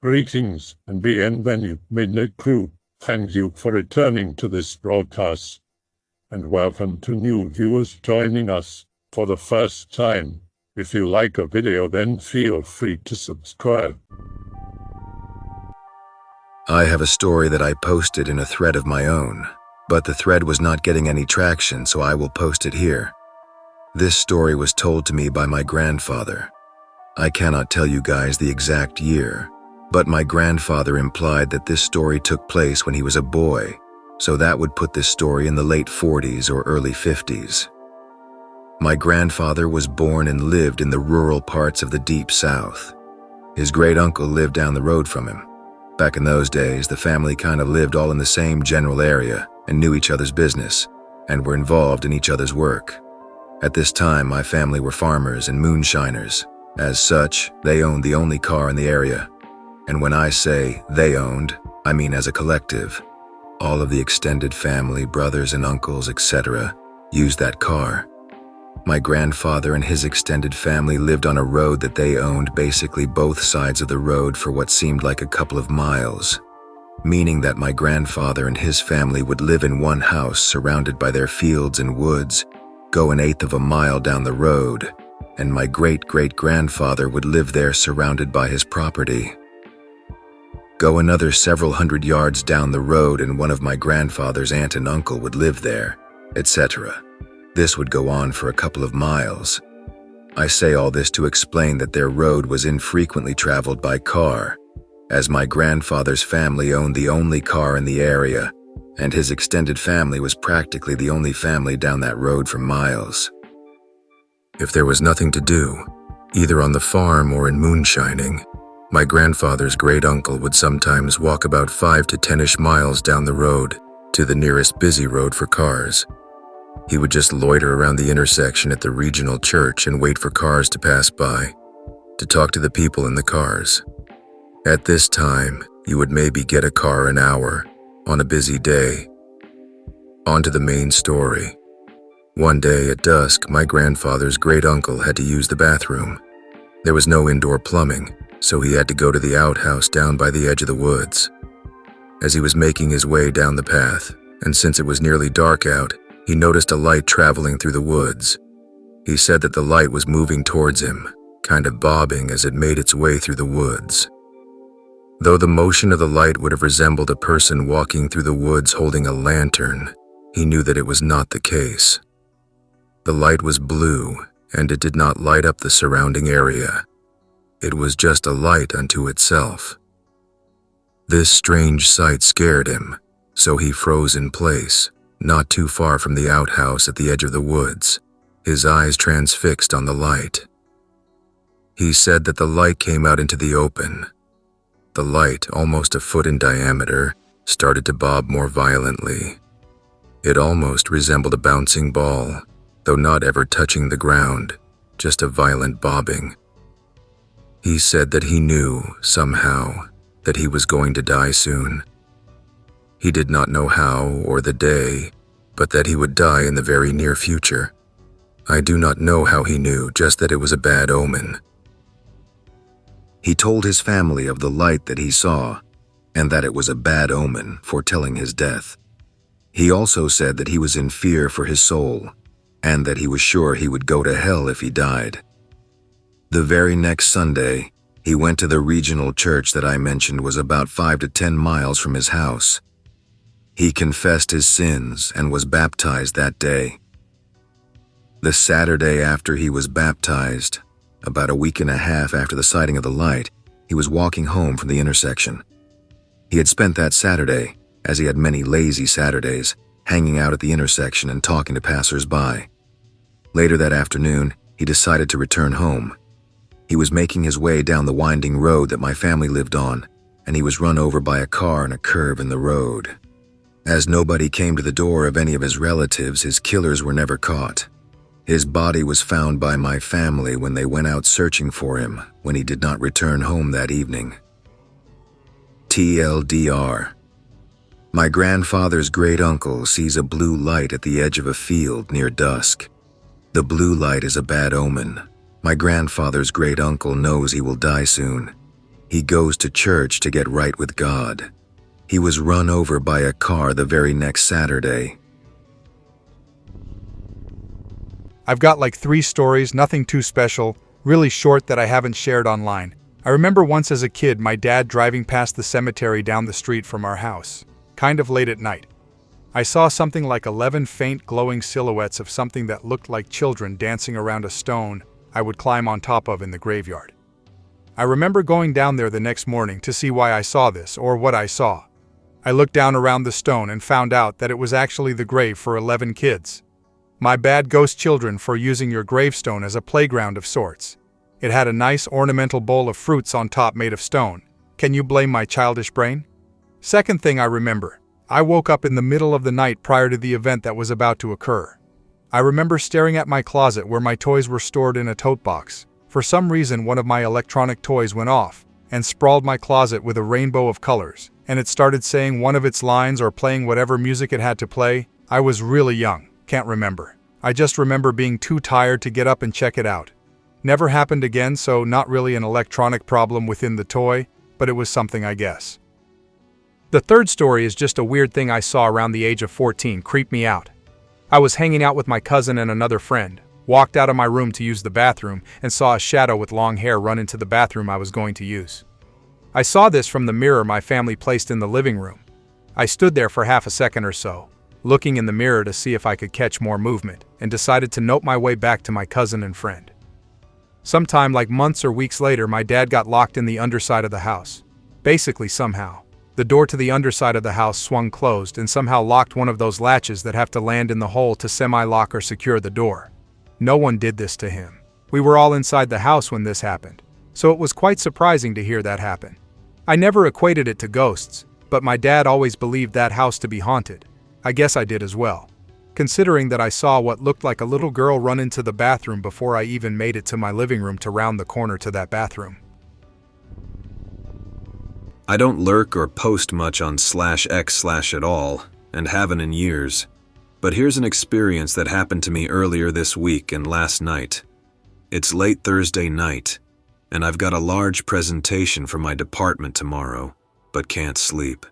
Greetings and bienvenue, Midnight Crew. Thank you for returning to this broadcast. And welcome to new viewers joining us for the first time. If you like a video, then feel free to subscribe. I have a story that I posted in a thread of my own, but the thread was not getting any traction, so I will post it here. This story was told to me by my grandfather. I cannot tell you guys the exact year, but my grandfather implied that this story took place when he was a boy, so that would put this story in the late 40s or early 50s. My grandfather was born and lived in the rural parts of the Deep South. His great-uncle lived down the road from him. Back in those days, the family kind of lived all in the same general area and knew each other's business and were involved in each other's work. At this time, my family were farmers and moonshiners. As such, they owned the only car in the area. And when I say they owned, I mean as a collective. All of the extended family, brothers and uncles, etc., used that car. My grandfather and his extended family lived on a road that they owned, basically both sides of the road, for what seemed like a couple of miles, meaning that my grandfather and his family would live in one house surrounded by their fields and woods, go an eighth of a mile down the road, and my great-great-grandfather would live there surrounded by his property. Go another several hundred yards down the road and one of my grandfather's aunt and uncle would live there, etc. This would go on for a couple of miles. I say all this to explain that their road was infrequently traveled by car, as my grandfather's family owned the only car in the area, and his extended family was practically the only family down that road for miles. If there was nothing to do, either on the farm or in moonshining, my grandfather's great-uncle would sometimes walk about 5 to 10-ish miles down the road to the nearest busy road for cars. He would just loiter around the intersection at the regional church and wait for cars to pass by, to talk to the people in the cars. At this time, you would maybe get a car an hour on a busy day. On to the main story. One day at dusk, my grandfather's great-uncle had to use the bathroom. There was no indoor plumbing, so he had to go to the outhouse down by the edge of the woods. As he was making his way down the path, and since it was nearly dark out, he noticed a light traveling through the woods. He said that the light was moving towards him, kind of bobbing as it made its way through the woods. Though the motion of the light would have resembled a person walking through the woods holding a lantern, he knew that it was not the case. The light was blue, and it did not light up the surrounding area. It was just a light unto itself. This strange sight scared him, so he froze in place, not too far from the outhouse at the edge of the woods, his eyes transfixed on the light. He said that the light came out into the open. The light, almost a foot in diameter, started to bob more violently. It almost resembled a bouncing ball, though not ever touching the ground, just a violent bobbing. He said that he knew, somehow, that he was going to die soon. He did not know how or the day, but that he would die in the very near future. I do not know how he knew, just that it was a bad omen. He told his family of the light that he saw, and that it was a bad omen, foretelling his death. He also said that he was in fear for his soul, and that he was sure he would go to hell if he died. The very next Sunday, he went to the regional church that I mentioned was about 5 to 10 miles from his house. He confessed his sins and was baptized that day. The Saturday after he was baptized, about a week and a half after the sighting of the light, he was walking home from the intersection. He had spent that Saturday, as he had many lazy Saturdays, hanging out at the intersection and talking to passers-by. Later that afternoon, he decided to return home. He was making his way down the winding road that my family lived on, and he was run over by a car in a curve in the road. As nobody came to the door of any of his relatives, his killers were never caught. His body was found by my family when they went out searching for him when he did not return home that evening. TLDR. My grandfather's great-uncle sees a blue light at the edge of a field near dusk. The blue light is a bad omen. My grandfather's great-uncle knows he will die soon. He goes to church to get right with God. He was run over by a car the very next Saturday. I've got like 3 stories, nothing too special, really short that I haven't shared online. I remember once as a kid my dad driving past the cemetery down the street from our house, kind of late at night. I saw something like 11 faint glowing silhouettes of something that looked like children dancing around a stone I would climb on top of in the graveyard. I remember going down there the next morning to see why I saw this or what I saw. I looked down around the stone and found out that it was actually the grave for 11 kids. My bad ghost children for using your gravestone as a playground of sorts. It had a nice ornamental bowl of fruits on top made of stone. Can you blame my childish brain? Second thing I remember, I woke up in the middle of the night prior to the event that was about to occur. I remember staring at my closet where my toys were stored in a tote box. For some reason, one of my electronic toys went off and sprawled my closet with a rainbow of colors, and it started saying one of its lines or playing whatever music it had to play. I was really young, can't remember. I just remember being too tired to get up and check it out. Never happened again, so not really an electronic problem within the toy, but it was something, I guess. The third story is just a weird thing I saw around the age of 14, creeped me out. I was hanging out with my cousin and another friend, walked out of my room to use the bathroom, and saw a shadow with long hair run into the bathroom I was going to use. I saw this from the mirror my family placed in the living room. I stood there for half a second or so, looking in the mirror to see if I could catch more movement, and decided to note my way back to my cousin and friend. Sometime like months or weeks later, my dad got locked in the underside of the house. Basically, somehow, the door to the underside of the house swung closed and somehow locked one of those latches that have to land in the hole to semi-lock or secure the door. No one did this to him. We were all inside the house when this happened, so it was quite surprising to hear that happen. I never equated it to ghosts, but my dad always believed that house to be haunted. I guess I did as well, considering that I saw what looked like a little girl run into the bathroom before I even made it to my living room to round the corner to that bathroom. I don't lurk or post much on /x/ at all, and haven't in years. But here's an experience that happened to me earlier this week and last night. It's late Thursday night, and I've got a large presentation for my department tomorrow, but can't sleep.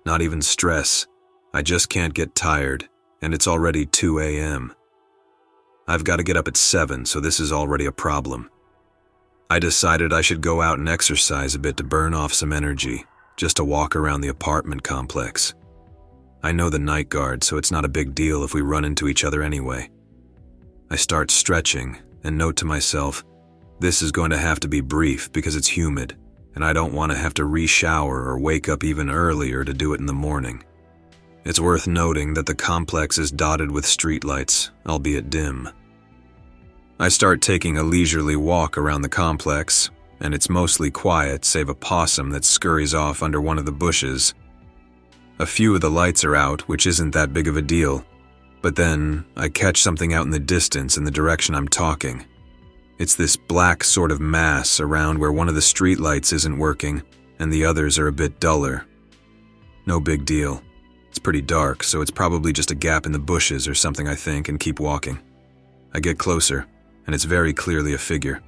Not even stress, I just can't get tired, and it's already 2 a.m. I've got to get up at 7, so this is already a problem. I decided I should go out and exercise a bit to burn off some energy, just to walk around the apartment complex. I know the night guard, so it's not a big deal if we run into each other anyway. I start stretching and note to myself, this is going to have to be brief because it's humid, and I don't want to have to re-shower or wake up even earlier to do it in the morning. It's worth noting that the complex is dotted with streetlights, albeit dim. I start taking a leisurely walk around the complex, and it's mostly quiet save a possum that scurries off under one of the bushes. A few of the lights are out, which isn't that big of a deal, but then I catch something out in the distance in the direction I'm talking. It's this black sort of mass around where one of the streetlights isn't working, and the others are a bit duller. No big deal. It's pretty dark, so it's probably just a gap in the bushes or something, I think, and keep walking. I get closer, and it's very clearly a figure.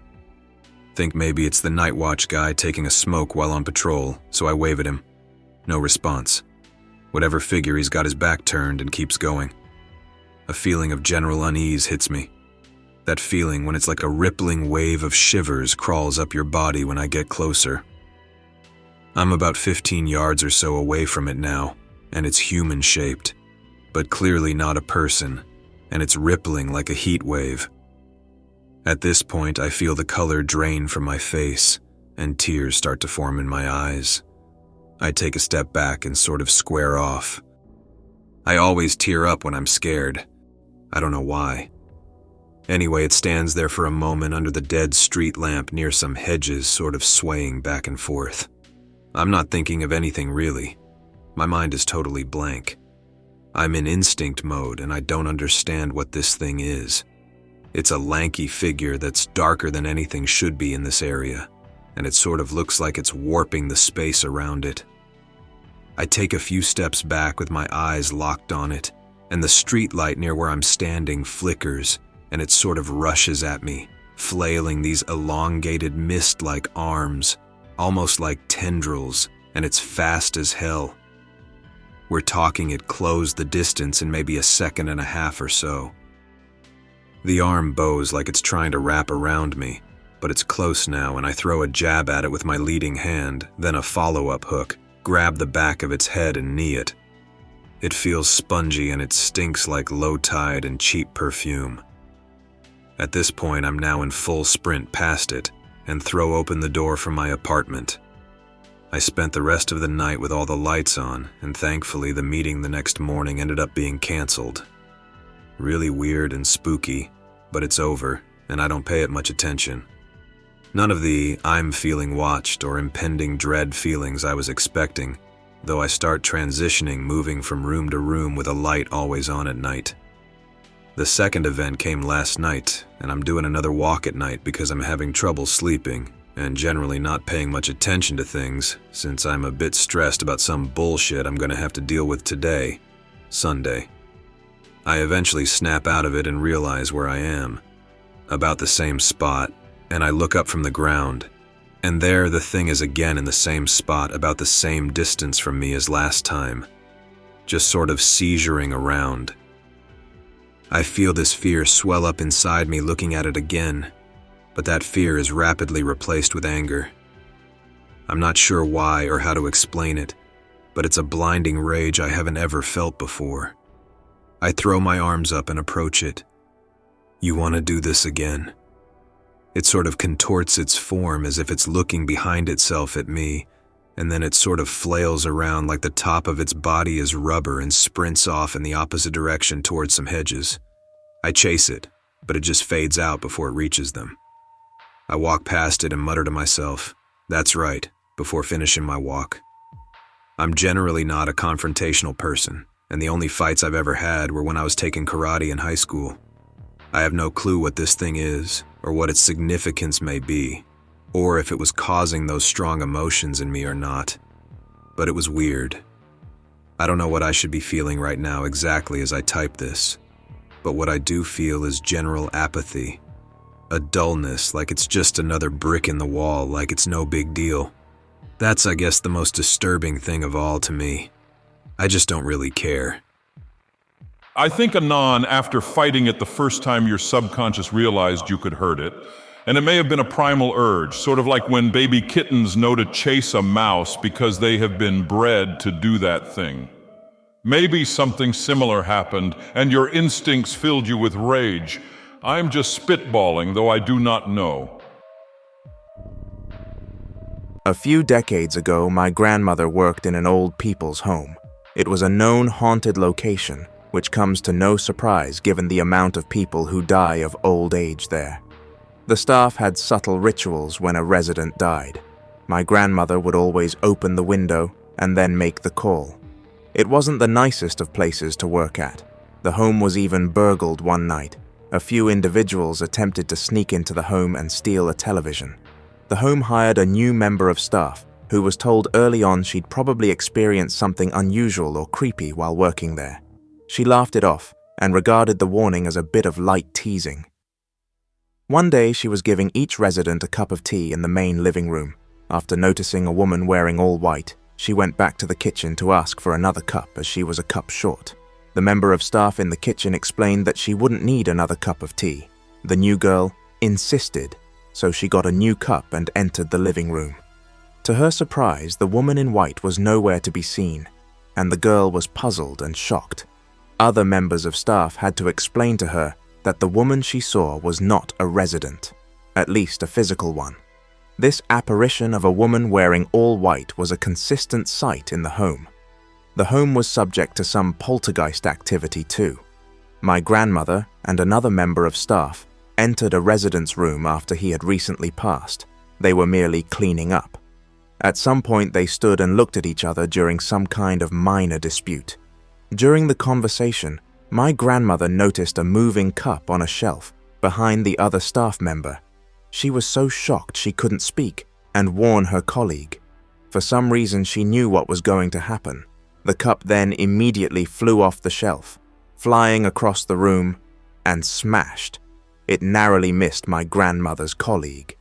Think maybe it's the night watch guy taking a smoke while on patrol, so I wave at him. No response. Whatever figure, he's got his back turned and keeps going. A feeling of general unease hits me. That feeling when it's like a rippling wave of shivers crawls up your body when I get closer. I'm about 15 yards or so away from it now, and it's human-shaped, but clearly not a person, and it's rippling like a heat wave. At this point, I feel the color drain from my face, and tears start to form in my eyes. I take a step back and sort of square off. I always tear up when I'm scared. I don't know why. Anyway, it stands there for a moment under the dead street lamp near some hedges, sort of swaying back and forth. I'm not thinking of anything really. My mind is totally blank. I'm in instinct mode and I don't understand what this thing is. It's a lanky figure that's darker than anything should be in this area, and it sort of looks like it's warping the space around it. I take a few steps back with my eyes locked on it, and the street light near where I'm standing flickers, and it sort of rushes at me, flailing these elongated mist-like arms, almost like tendrils, and it's fast as hell. We're talking it closed the distance in maybe a second and a half or so. The arm bows like it's trying to wrap around me, but it's close now, and I throw a jab at it with my leading hand, then a follow-up hook, grab the back of its head and knee it. It feels spongy and it stinks like low tide and cheap perfume. At this point, I'm now in full sprint past it and throw open the door from my apartment. I spent the rest of the night with all the lights on, and thankfully the meeting the next morning ended up being canceled. Really weird and spooky, but it's over, and I don't pay it much attention. None of the I'm feeling watched or impending dread feelings I was expecting, though I start transitioning, moving from room to room with a light always on at night. The second event came last night, and I'm doing another walk at night because I'm having trouble sleeping and generally not paying much attention to things since I'm a bit stressed about some bullshit I'm going to have to deal with today, Sunday. I eventually snap out of it and realize where I am, about the same spot, and I look up from the ground, and there the thing is again in the same spot about the same distance from me as last time, just sort of seizuring around. I feel this fear swell up inside me looking at it again, but that fear is rapidly replaced with anger. I'm not sure why or how to explain it, but it's a blinding rage I haven't ever felt before. I throw my arms up and approach it. You want to do this again? It sort of contorts its form as if it's looking behind itself at me, and then it sort of flails around like the top of its body is rubber and sprints off in the opposite direction towards some hedges. I chase it, but it just fades out before it reaches them. I walk past it and mutter to myself, "That's right," before finishing my walk. I'm generally not a confrontational person, and the only fights I've ever had were when I was taking karate in high school. I have no clue what this thing is, or what its significance may be, or if it was causing those strong emotions in me or not. But it was weird. I don't know what I should be feeling right now exactly as I type this, but what I do feel is general apathy. A dullness, like it's just another brick in the wall, like it's no big deal. That's, I guess, the most disturbing thing of all to me. I just don't really care. I think anon, after fighting it the first time, your subconscious realized you could hurt it, and it may have been a primal urge, sort of like when baby kittens know to chase a mouse because they have been bred to do that thing. Maybe something similar happened, and your instincts filled you with rage. I'm just spitballing, though I do not know. A few decades ago, my grandmother worked in an old people's home. It was a known haunted location, which comes to no surprise given the amount of people who die of old age there. The staff had subtle rituals when a resident died. My grandmother would always open the window and then make the call. It wasn't the nicest of places to work at. The home was even burgled one night. A few individuals attempted to sneak into the home and steal a television. The home hired a new member of staff who was told early on she'd probably experienced something unusual or creepy while working there. She laughed it off and regarded the warning as a bit of light teasing. One day she was giving each resident a cup of tea in the main living room. After noticing a woman wearing all white, she went back to the kitchen to ask for another cup as she was a cup short. The member of staff in the kitchen explained that she wouldn't need another cup of tea. The new girl insisted, so she got a new cup and entered the living room. To her surprise, the woman in white was nowhere to be seen, and the girl was puzzled and shocked. Other members of staff had to explain to her that the woman she saw was not a resident, at least a physical one. This apparition of a woman wearing all white was a consistent sight in the home. The home was subject to some poltergeist activity too. My grandmother and another member of staff entered a resident's room after he had recently passed. They were merely cleaning up. At some point they stood and looked at each other during some kind of minor dispute. During the conversation, my grandmother noticed a moving cup on a shelf behind the other staff member. She was so shocked she couldn't speak and warn her colleague. For some reason she knew what was going to happen. The cup then immediately flew off the shelf, flying across the room, and smashed. It narrowly missed my grandmother's colleague.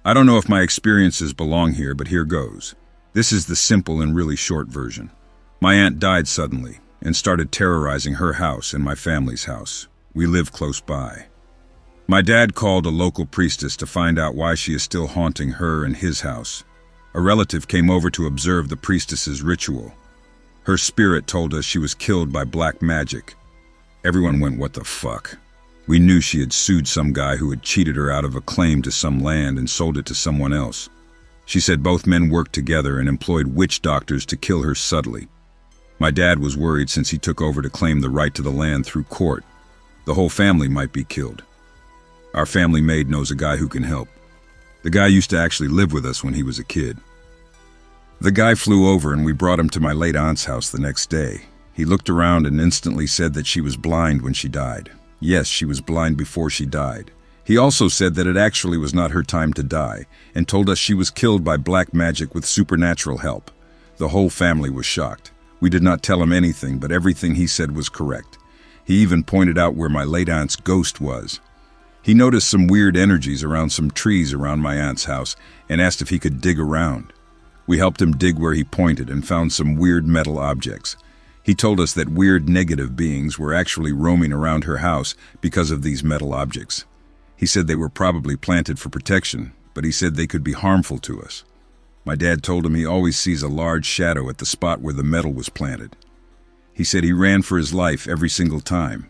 I don't know if my experiences belong here, but here goes. This is the simple and really short version. My aunt died suddenly and started terrorizing her house and my family's house. We live close by. My dad called a local priestess to find out why she is still haunting her and his house. A relative came over to observe the priestess's ritual. Her spirit told us she was killed by black magic. Everyone went, "What the fuck?" We knew she had sued some guy who had cheated her out of a claim to some land and sold it to someone else. She said both men worked together and employed witch doctors to kill her subtly. My dad was worried since he took over to claim the right to the land through court. The whole family might be killed. Our family maid knows a guy who can help. The guy used to actually live with us when he was a kid. The guy flew over and we brought him to my late aunt's house the next day. He looked around and instantly said that she was blind when she died. Yes, she was blind before she died. He also said that it actually was not her time to die and told us she was killed by black magic with supernatural help. The whole family was shocked. We did not tell him anything, but everything he said was correct. He even pointed out where my late aunt's ghost was. He noticed some weird energies around some trees around my aunt's house and asked if he could dig around. We helped him dig where he pointed and found some weird metal objects. He told us that weird negative beings were actually roaming around her house because of these metal objects. He said they were probably planted for protection, but he said they could be harmful to us. My dad told him he always sees a large shadow at the spot where the metal was planted. He said he ran for his life every single time.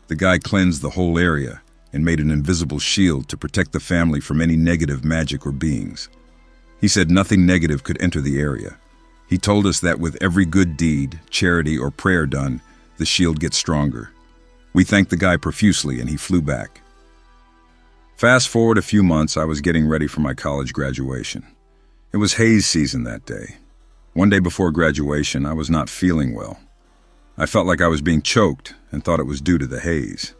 The guy cleansed the whole area and made an invisible shield to protect the family from any negative magic or beings. He said nothing negative could enter the area. He told us that with every good deed, charity, or prayer done, the shield gets stronger. We thanked the guy profusely and he flew back. Fast forward a few months, I was getting ready for my college graduation. It was haze season that day. One day before graduation, I was not feeling well. I felt like I was being choked and thought it was due to the haze.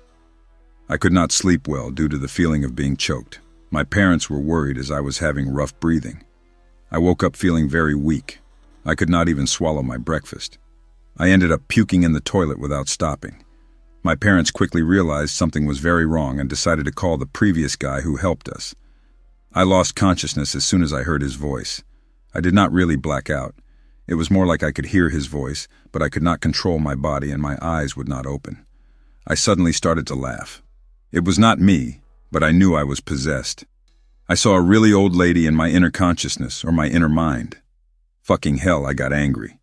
I could not sleep well due to the feeling of being choked. My parents were worried as I was having rough breathing. I woke up feeling very weak. I could not even swallow my breakfast. I ended up puking in the toilet without stopping. My parents quickly realized something was very wrong and decided to call the previous guy who helped us. I lost consciousness as soon as I heard his voice. I did not really black out. It was more like I could hear his voice, but I could not control my body and my eyes would not open. I suddenly started to laugh. It was not me, but I knew I was possessed. I saw a really old lady in my inner consciousness, or my inner mind. Fucking hell, I got angry.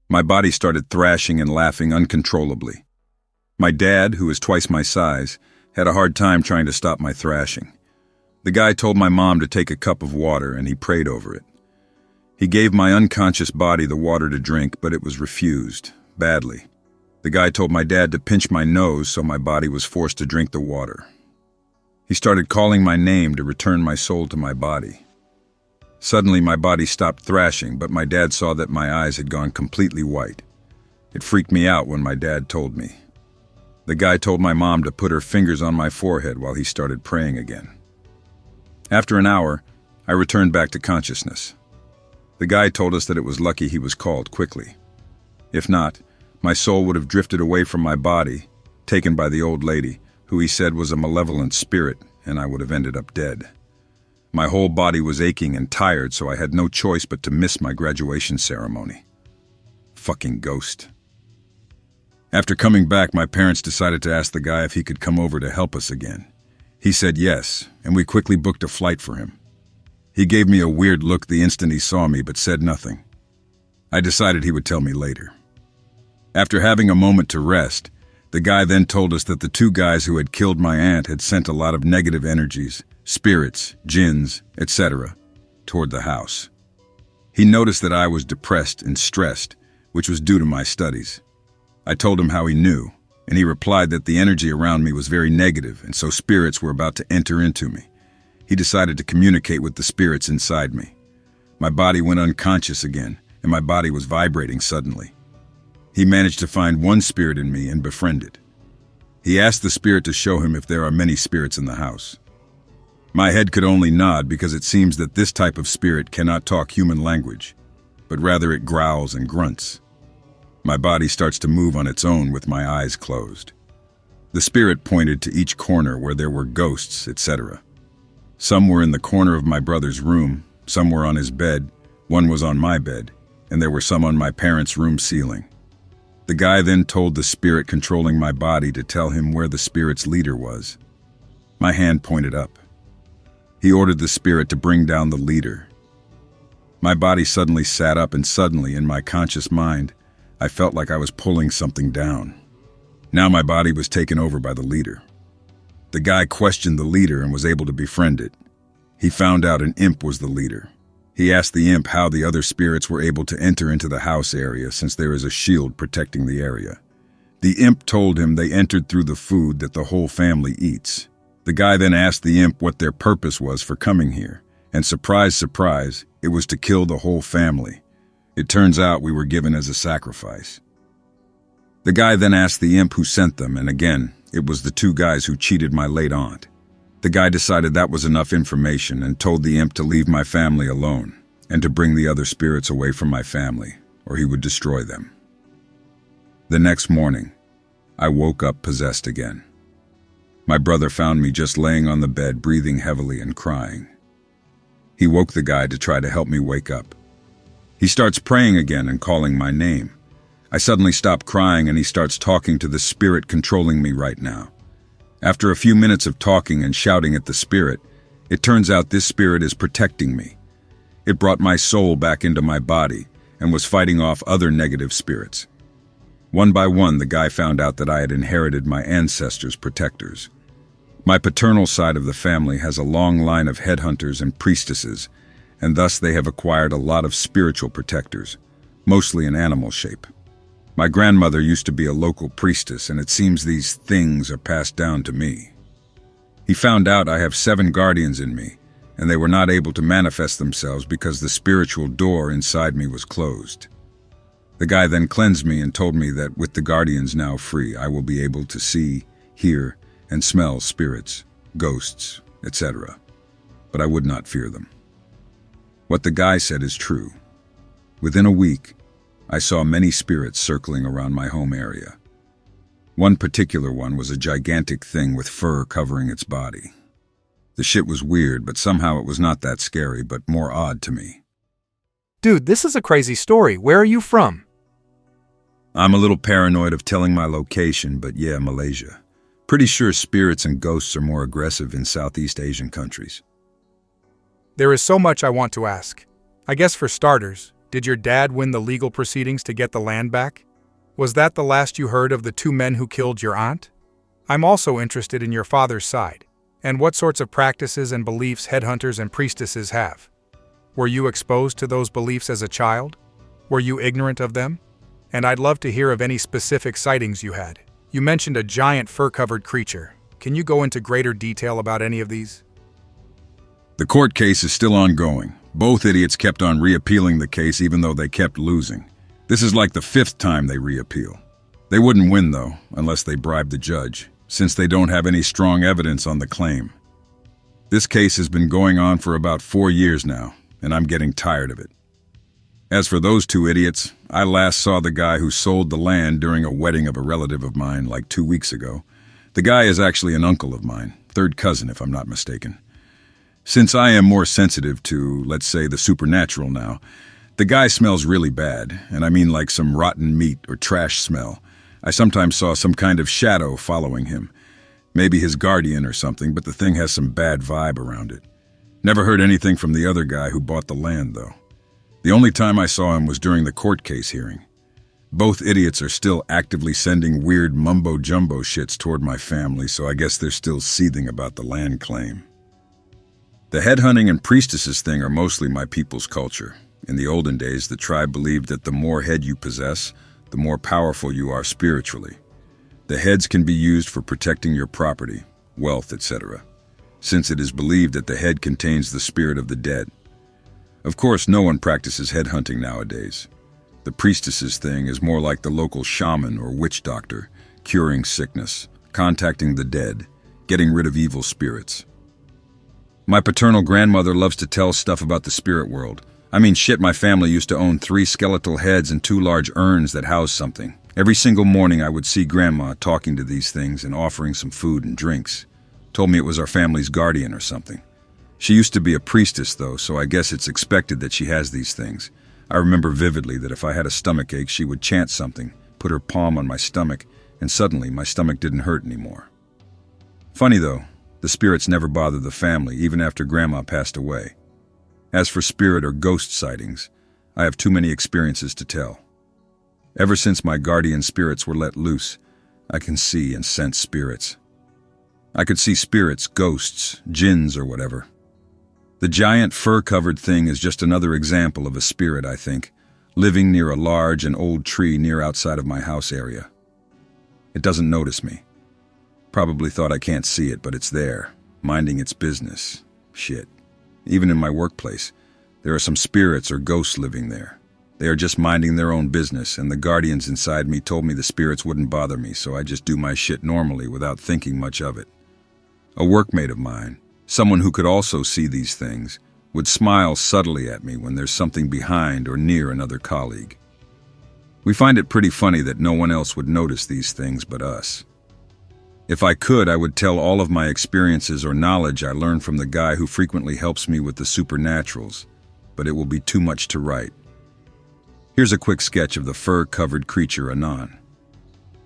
My body started thrashing and laughing uncontrollably. My dad, who is twice my size, had a hard time trying to stop my thrashing. The guy told my mom to take a cup of water and he prayed over it. He gave my unconscious body the water to drink, but it was refused, badly. The guy told my dad to pinch my nose, so my body was forced to drink the water. He started calling my name to return my soul to my body. Suddenly my body stopped thrashing, but my dad saw that my eyes had gone completely white. It freaked me out when my dad told me. The guy told my mom to put her fingers on my forehead while he started praying again. After an hour, I returned back to consciousness. The guy told us that it was lucky he was called quickly. If not, my soul would have drifted away from my body, taken by the old lady, who he said was a malevolent spirit, and I would have ended up dead. My whole body was aching and tired, so I had no choice but to miss my graduation ceremony. Fucking ghost. After coming back, my parents decided to ask the guy if he could come over to help us again. He said yes, and we quickly booked a flight for him. He gave me a weird look the instant he saw me, but said nothing. I decided he would tell me later. After having a moment to rest, the guy then told us that the two guys who had killed my aunt had sent a lot of negative energies, spirits, jinns, etc., toward the house. He noticed that I was depressed and stressed, which was due to my studies. I told him how he knew, and he replied that the energy around me was very negative, and so spirits were about to enter into me. He decided to communicate with the spirits inside me. My body went unconscious again, and my body was vibrating suddenly. He managed to find one spirit in me and befriend it. He asked the spirit to show him if there are many spirits in the house. My head could only nod because it seems that this type of spirit cannot talk human language, but rather it growls and grunts. My body starts to move on its own with my eyes closed. The spirit pointed to each corner where there were ghosts, etc. Some were in the corner of my brother's room, some were on his bed, one was on my bed, and there were some on my parents' room ceiling. The guy then told the spirit controlling my body to tell him where the spirit's leader was. My hand pointed up. He ordered the spirit to bring down the leader. My body suddenly sat up, and suddenly, in my conscious mind, I felt like I was pulling something down. Now my body was taken over by the leader. The guy questioned the leader and was able to befriend it. He found out an imp was the leader. He asked the imp how the other spirits were able to enter into the house area since there is a shield protecting the area. The imp told him they entered through the food that the whole family eats. The guy then asked the imp what their purpose was for coming here, and surprise, surprise, it was to kill the whole family. It turns out we were given as a sacrifice. The guy then asked the imp who sent them, and again, it was the two guys who cheated my late aunt. The guy decided that was enough information and told the imp to leave my family alone and to bring the other spirits away from my family, or he would destroy them. The next morning, I woke up possessed again. My brother found me just laying on the bed, breathing heavily and crying. He woke the guy to try to help me wake up. He starts praying again and calling my name. I suddenly stop crying and he starts talking to the spirit controlling me right now. After a few minutes of talking and shouting at the spirit, it turns out this spirit is protecting me. It brought my soul back into my body and was fighting off other negative spirits. One by one, the guy found out that I had inherited my ancestors' protectors. My paternal side of the family has a long line of headhunters and priestesses, and thus they have acquired a lot of spiritual protectors, mostly in animal shape. My grandmother used to be a local priestess, and it seems these things are passed down to me. He found out I have 7 guardians in me, and they were not able to manifest themselves because the spiritual door inside me was closed. The guy then cleansed me and told me that with the guardians now free, I will be able to see, hear, and smell spirits, ghosts, etc. But I would not fear them. What the guy said is true. Within a week, I saw many spirits circling around my home area. One particular one was a gigantic thing with fur covering its body. The shit was weird, but somehow it was not that scary, but more odd to me. Dude, this is a crazy story. Where are you from? I'm a little paranoid of telling my location, but yeah, Malaysia. Pretty sure spirits and ghosts are more aggressive in Southeast Asian countries. There is so much I want to ask. I guess for starters, did your dad win the legal proceedings to get the land back? Was that the last you heard of the 2 men who killed your aunt? I'm also interested in your father's side, and what sorts of practices and beliefs headhunters and priestesses have. Were you exposed to those beliefs as a child? Were you ignorant of them? And I'd love to hear of any specific sightings you had. You mentioned a giant fur-covered creature. Can you go into greater detail about any of these? The court case is still ongoing. Both idiots kept on reappealing the case even though they kept losing. This is like the 5th time they reappeal. They wouldn't win though, unless they bribe the judge, since they don't have any strong evidence on the claim. This case has been going on for about 4 years now, and I'm getting tired of it. As for those 2 idiots, I last saw the guy who sold the land during a wedding of a relative of mine like 2 weeks ago. The guy is actually an uncle of mine, 3rd cousin if I'm not mistaken. Since I am more sensitive to, let's say, the supernatural now, the guy smells really bad, and I mean like some rotten meat or trash smell. I sometimes saw some kind of shadow following him. Maybe his guardian or something, but the thing has some bad vibe around it. Never heard anything from the other guy who bought the land, though. The only time I saw him was during the court case hearing. Both idiots are still actively sending weird mumbo-jumbo shits toward my family, so I guess they're still seething about the land claim. The headhunting and priestesses thing are mostly my people's culture. In the olden days, the tribe believed that the more head you possess, the more powerful you are spiritually. The heads can be used for protecting your property, wealth, etc., since it is believed that the head contains the spirit of the dead. Of course, no one practices headhunting nowadays. The priestesses thing is more like the local shaman or witch doctor, curing sickness, contacting the dead, getting rid of evil spirits. My paternal grandmother loves to tell stuff about the spirit world. I mean, shit, my family used to own 3 skeletal heads and 2 large urns that housed something. Every single morning I would see Grandma talking to these things and offering some food and drinks. Told me it was our family's guardian or something. She used to be a priestess, though, so I guess it's expected that she has these things. I remember vividly that if I had a stomach ache, she would chant something, put her palm on my stomach, and suddenly my stomach didn't hurt anymore. Funny though, the spirits never bothered the family, even after Grandma passed away. As for spirit or ghost sightings, I have too many experiences to tell. Ever since my guardian spirits were let loose, I can see and sense spirits. I could see spirits, ghosts, jinns, or whatever. The giant fur-covered thing is just another example of a spirit, I think, living near a large and old tree near outside of my house area. It doesn't notice me. Probably thought I can't see it, but it's there, minding its business. Shit. Even in my workplace, there are some spirits or ghosts living there. They are just minding their own business, and the guardians inside me told me the spirits wouldn't bother me, so I just do my shit normally without thinking much of it. A workmate of mine, someone who could also see these things, would smile subtly at me when there's something behind or near another colleague. We find it pretty funny that no one else would notice these things but us. If I could, I would tell all of my experiences or knowledge I learned from the guy who frequently helps me with the supernaturals, but it will be too much to write. Here's a quick sketch of the fur-covered creature anon.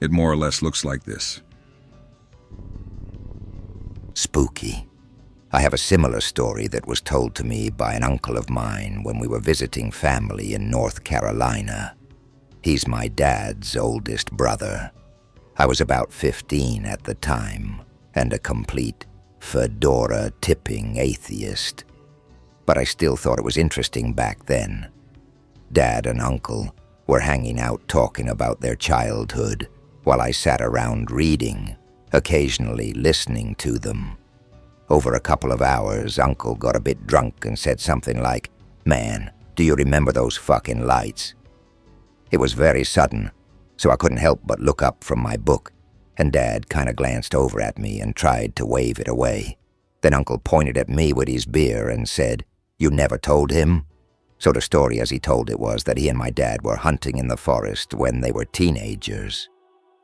It more or less looks like this. Spooky. I have a similar story that was told to me by an uncle of mine when we were visiting family in North Carolina. He's my dad's oldest brother. I was about 15 at the time, and a complete fedora-tipping atheist. But I still thought it was interesting back then. Dad and Uncle were hanging out talking about their childhood, while I sat around reading, occasionally listening to them. Over a couple of hours, Uncle got a bit drunk and said something like, "Man, do you remember those fucking lights?" It was very sudden, so I couldn't help but look up from my book, and Dad kind of glanced over at me and tried to wave it away. Then Uncle pointed at me with his beer and said, "You never told him?" So the story as he told it was that he and my dad were hunting in the forest when they were teenagers.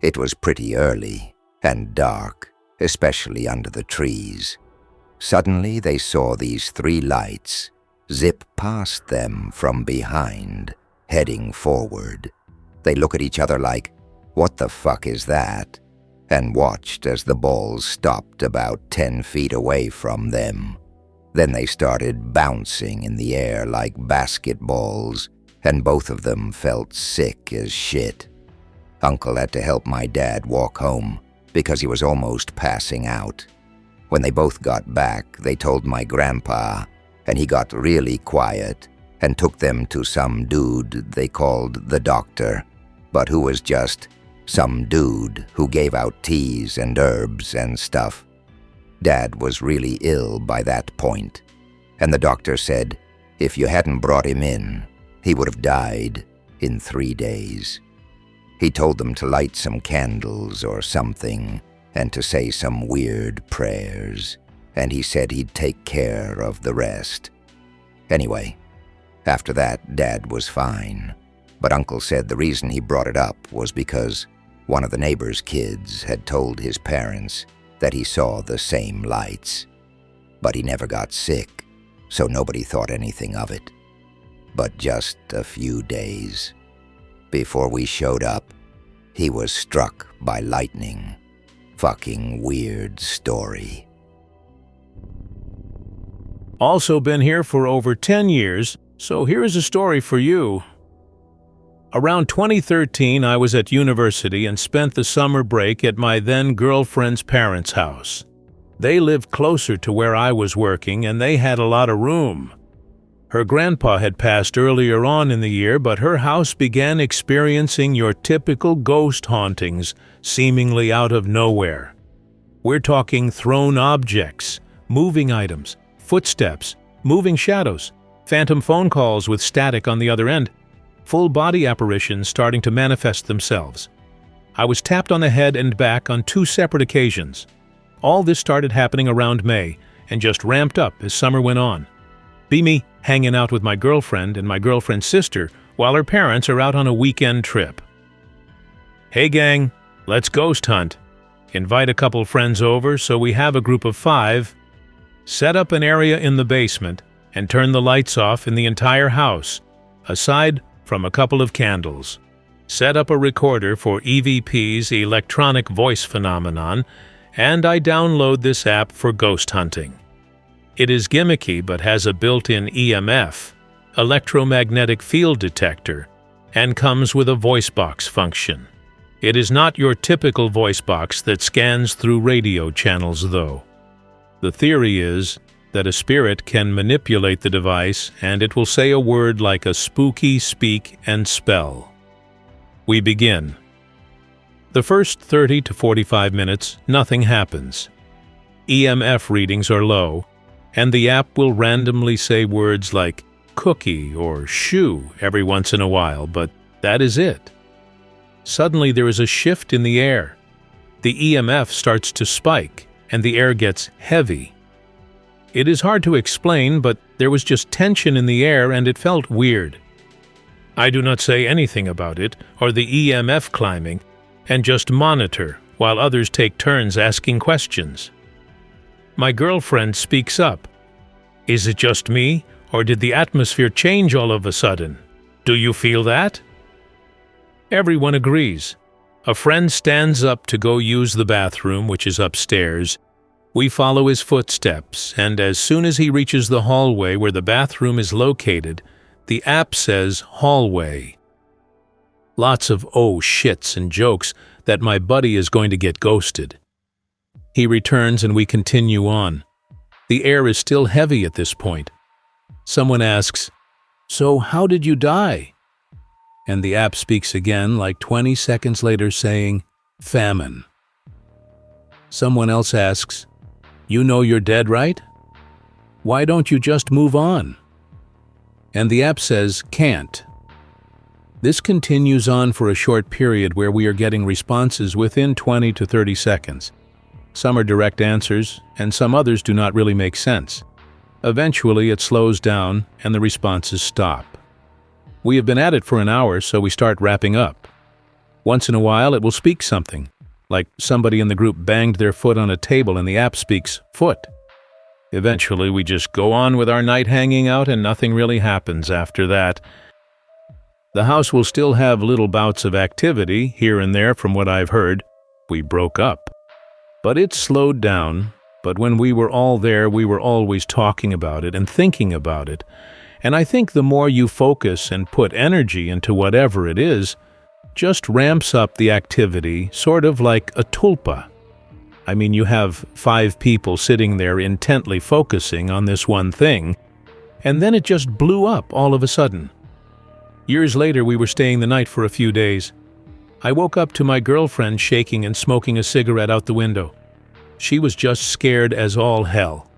It was pretty early and dark, especially under the trees. Suddenly they saw these 3 lights zip past them from behind, heading forward. They look at each other like, "What the fuck is that?" and watched as the balls stopped about 10 feet away from them. Then they started bouncing in the air like basketballs, and both of them felt sick as shit. Uncle had to help my dad walk home because he was almost passing out. When they both got back, they told my grandpa, and he got really quiet and took them to some dude they called the doctor, but who was just some dude who gave out teas and herbs and stuff. Dad was really ill by that point, and the doctor said if you hadn't brought him in, he would have died in 3 days. He told them to light some candles or something and to say some weird prayers, and he said he'd take care of the rest. Anyway, after that, Dad was fine, but Uncle said the reason he brought it up was because one of the neighbor's kids had told his parents that he saw the same lights. But he never got sick, so nobody thought anything of it. But just a few days before we showed up, he was struck by lightning. Fucking weird story. Also been here for over 10 years, so here's a story for you. Around 2013, I was at university and spent the summer break at my then-girlfriend's parents' house. They lived closer to where I was working, and they had a lot of room. Her grandpa had passed earlier on in the year, but her house began experiencing your typical ghost hauntings, seemingly out of nowhere. We're talking thrown objects, moving items, footsteps, moving shadows, phantom phone calls with static on the other end, full body apparitions starting to manifest themselves. I was tapped on the head and back on 2 separate occasions. All this started happening around May and just ramped up as summer went on. Be me hanging out with my girlfriend and my girlfriend's sister while her parents are out on a weekend trip. Hey gang, let's ghost hunt. Invite a couple friends over so we have a group of 5. Set up an area in the basement and turn the lights off in the entire house, aside from a couple of candles. Set up a recorder for EVP's electronic voice phenomenon, and I download this app for ghost hunting. It is gimmicky but has a built-in EMF, electromagnetic field detector, and comes with a voice box function. It is not your typical voice box that scans through radio channels, though. The theory is that a spirit can manipulate the device and it will say a word like a spooky speak and spell. We begin. The first 30 to 45 minutes, nothing happens. EMF readings are low, and the app will randomly say words like cookie or shoe every once in a while, but that is it. Suddenly there is a shift in the air. The EMF starts to spike, and the air gets heavy. It is hard to explain, but there was just tension in the air and it felt weird. I do not say anything about it or the EMF climbing, and just monitor while others take turns asking questions. My girlfriend speaks up. Is it just me, or did the atmosphere change all of a sudden? Do you feel that? Everyone agrees. A friend stands up to go use the bathroom, which is upstairs. We follow his footsteps, and as soon as he reaches the hallway where the bathroom is located, the app says hallway. Lots of oh shits and jokes that my buddy is going to get ghosted. He returns and we continue on. The air is still heavy at this point. Someone asks, "So how did you die?" And the app speaks again like 20 seconds later saying, "Famine." Someone else asks, "You know you're dead, right? Why don't you just move on?" And the app says, "Can't." This continues on for a short period where we are getting responses within 20 to 30 seconds. Some are direct answers, and some others do not really make sense. Eventually, it slows down, and the responses stop. We have been at it for an hour, so we start wrapping up. Once in a while, it will speak something, like somebody in the group banged their foot on a table and the app speaks foot. Eventually, we just go on with our night hanging out and nothing really happens after that. The house will still have little bouts of activity here and there from what I've heard. We broke up. But it slowed down, but when we were all there, we were always talking about it and thinking about it. And I think the more you focus and put energy into whatever it is, just ramps up the activity, sort of like a tulpa. I mean, you have 5 people sitting there intently focusing on this one thing, and then it just blew up all of a sudden. Years later, we were staying the night for a few days. I woke up to my girlfriend shaking and smoking a cigarette out the window. She was just scared as all hell.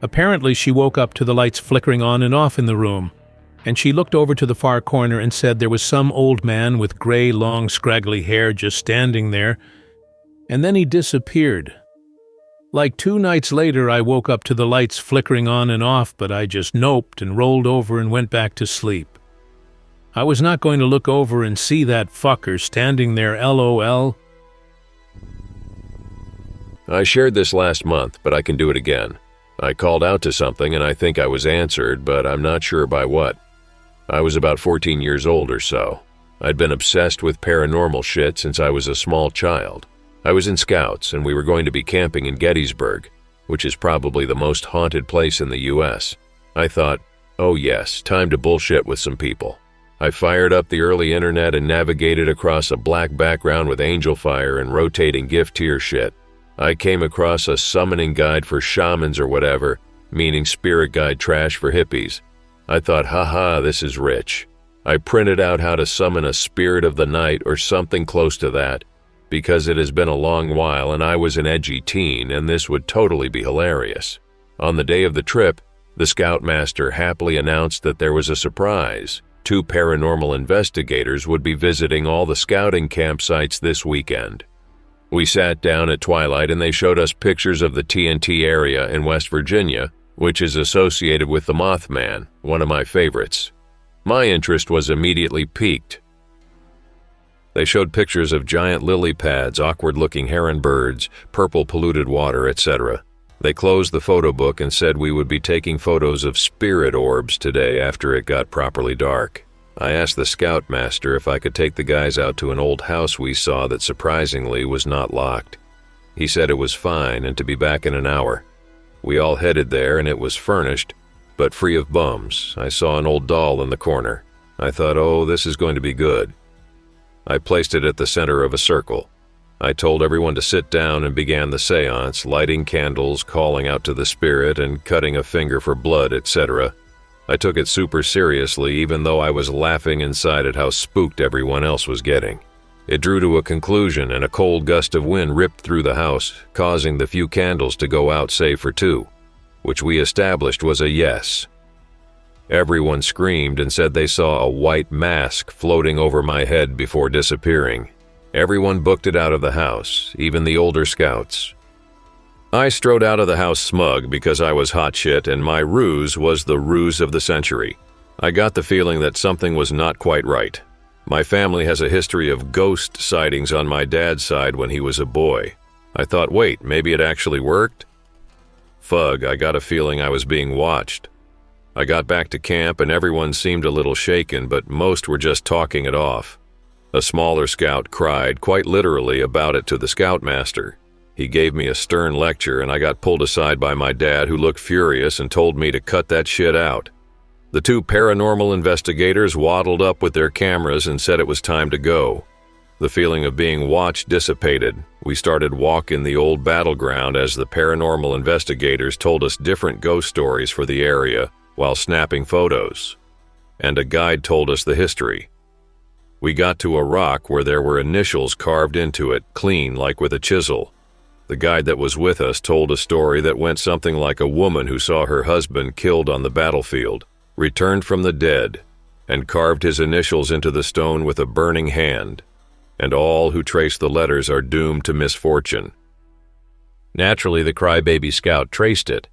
Apparently, she woke up to the lights flickering on and off in the room, and she looked over to the far corner and said there was some old man with gray, long, scraggly hair just standing there, and then he disappeared. Like 2 nights later, I woke up to the lights flickering on and off, but I just noped and rolled over and went back to sleep. I was not going to look over and see that fucker standing there, LOL. I shared this last month, but I can do it again. I called out to something and I think I was answered, but I'm not sure by what. I was about 14 years old or so. I'd been obsessed with paranormal shit since I was a small child. I was in Scouts and we were going to be camping in Gettysburg, which is probably the most haunted place in the US. I thought, oh yes, time to bullshit with some people. I fired up the early internet and navigated across a black background with angel fire and rotating gift tier shit. I came across a summoning guide for shamans or whatever, meaning spirit guide trash for hippies. I thought, haha, this is rich. I printed out how to summon a spirit of the night or something close to that, because it has been a long while and I was an edgy teen and this would totally be hilarious. On the day of the trip, the Scoutmaster happily announced that there was a surprise. 2 paranormal investigators would be visiting all the scouting campsites this weekend. We sat down at twilight and they showed us pictures of the TNT area in West Virginia, which is associated with the Mothman, one of my favorites. My interest was immediately piqued. They showed pictures of giant lily pads, awkward-looking heron birds, purple polluted water, etc. They closed the photo book and said we would be taking photos of spirit orbs today after it got properly dark. I asked the scoutmaster if I could take the guys out to an old house we saw that surprisingly was not locked. He said it was fine and to be back in an hour. We all headed there and it was furnished, but free of bums. I saw an old doll in the corner. I thought, oh, this is going to be good. I placed it at the center of a circle. I told everyone to sit down and began the seance, lighting candles, calling out to the spirit, and cutting a finger for blood, etc. I took it super seriously, even though I was laughing inside at how spooked everyone else was getting. It drew to a conclusion, and a cold gust of wind ripped through the house, causing the few candles to go out save for 2, which we established was a yes. Everyone screamed and said they saw a white mask floating over my head before disappearing. Everyone booked it out of the house, even the older scouts. I strode out of the house smug because I was hot shit and my ruse was the ruse of the century. I got the feeling that something was not quite right. My family has a history of ghost sightings on my dad's side when he was a boy. I thought, wait, maybe it actually worked? Fug, I got a feeling I was being watched. I got back to camp and everyone seemed a little shaken, but most were just talking it off. A smaller scout cried, quite literally, about it to the scoutmaster. He gave me a stern lecture and I got pulled aside by my dad, who looked furious and told me to cut that shit out. The 2 paranormal investigators waddled up with their cameras and said it was time to go. The feeling of being watched dissipated. We started walking the old battleground as the paranormal investigators told us different ghost stories for the area while snapping photos. And a guide told us the history. We got to a rock where there were initials carved into it, clean like with a chisel. The guide that was with us told a story that went something like a woman who saw her husband killed on the battlefield, returned from the dead, and carved his initials into the stone with a burning hand, and all who trace the letters are doomed to misfortune. Naturally, the crybaby scout traced it.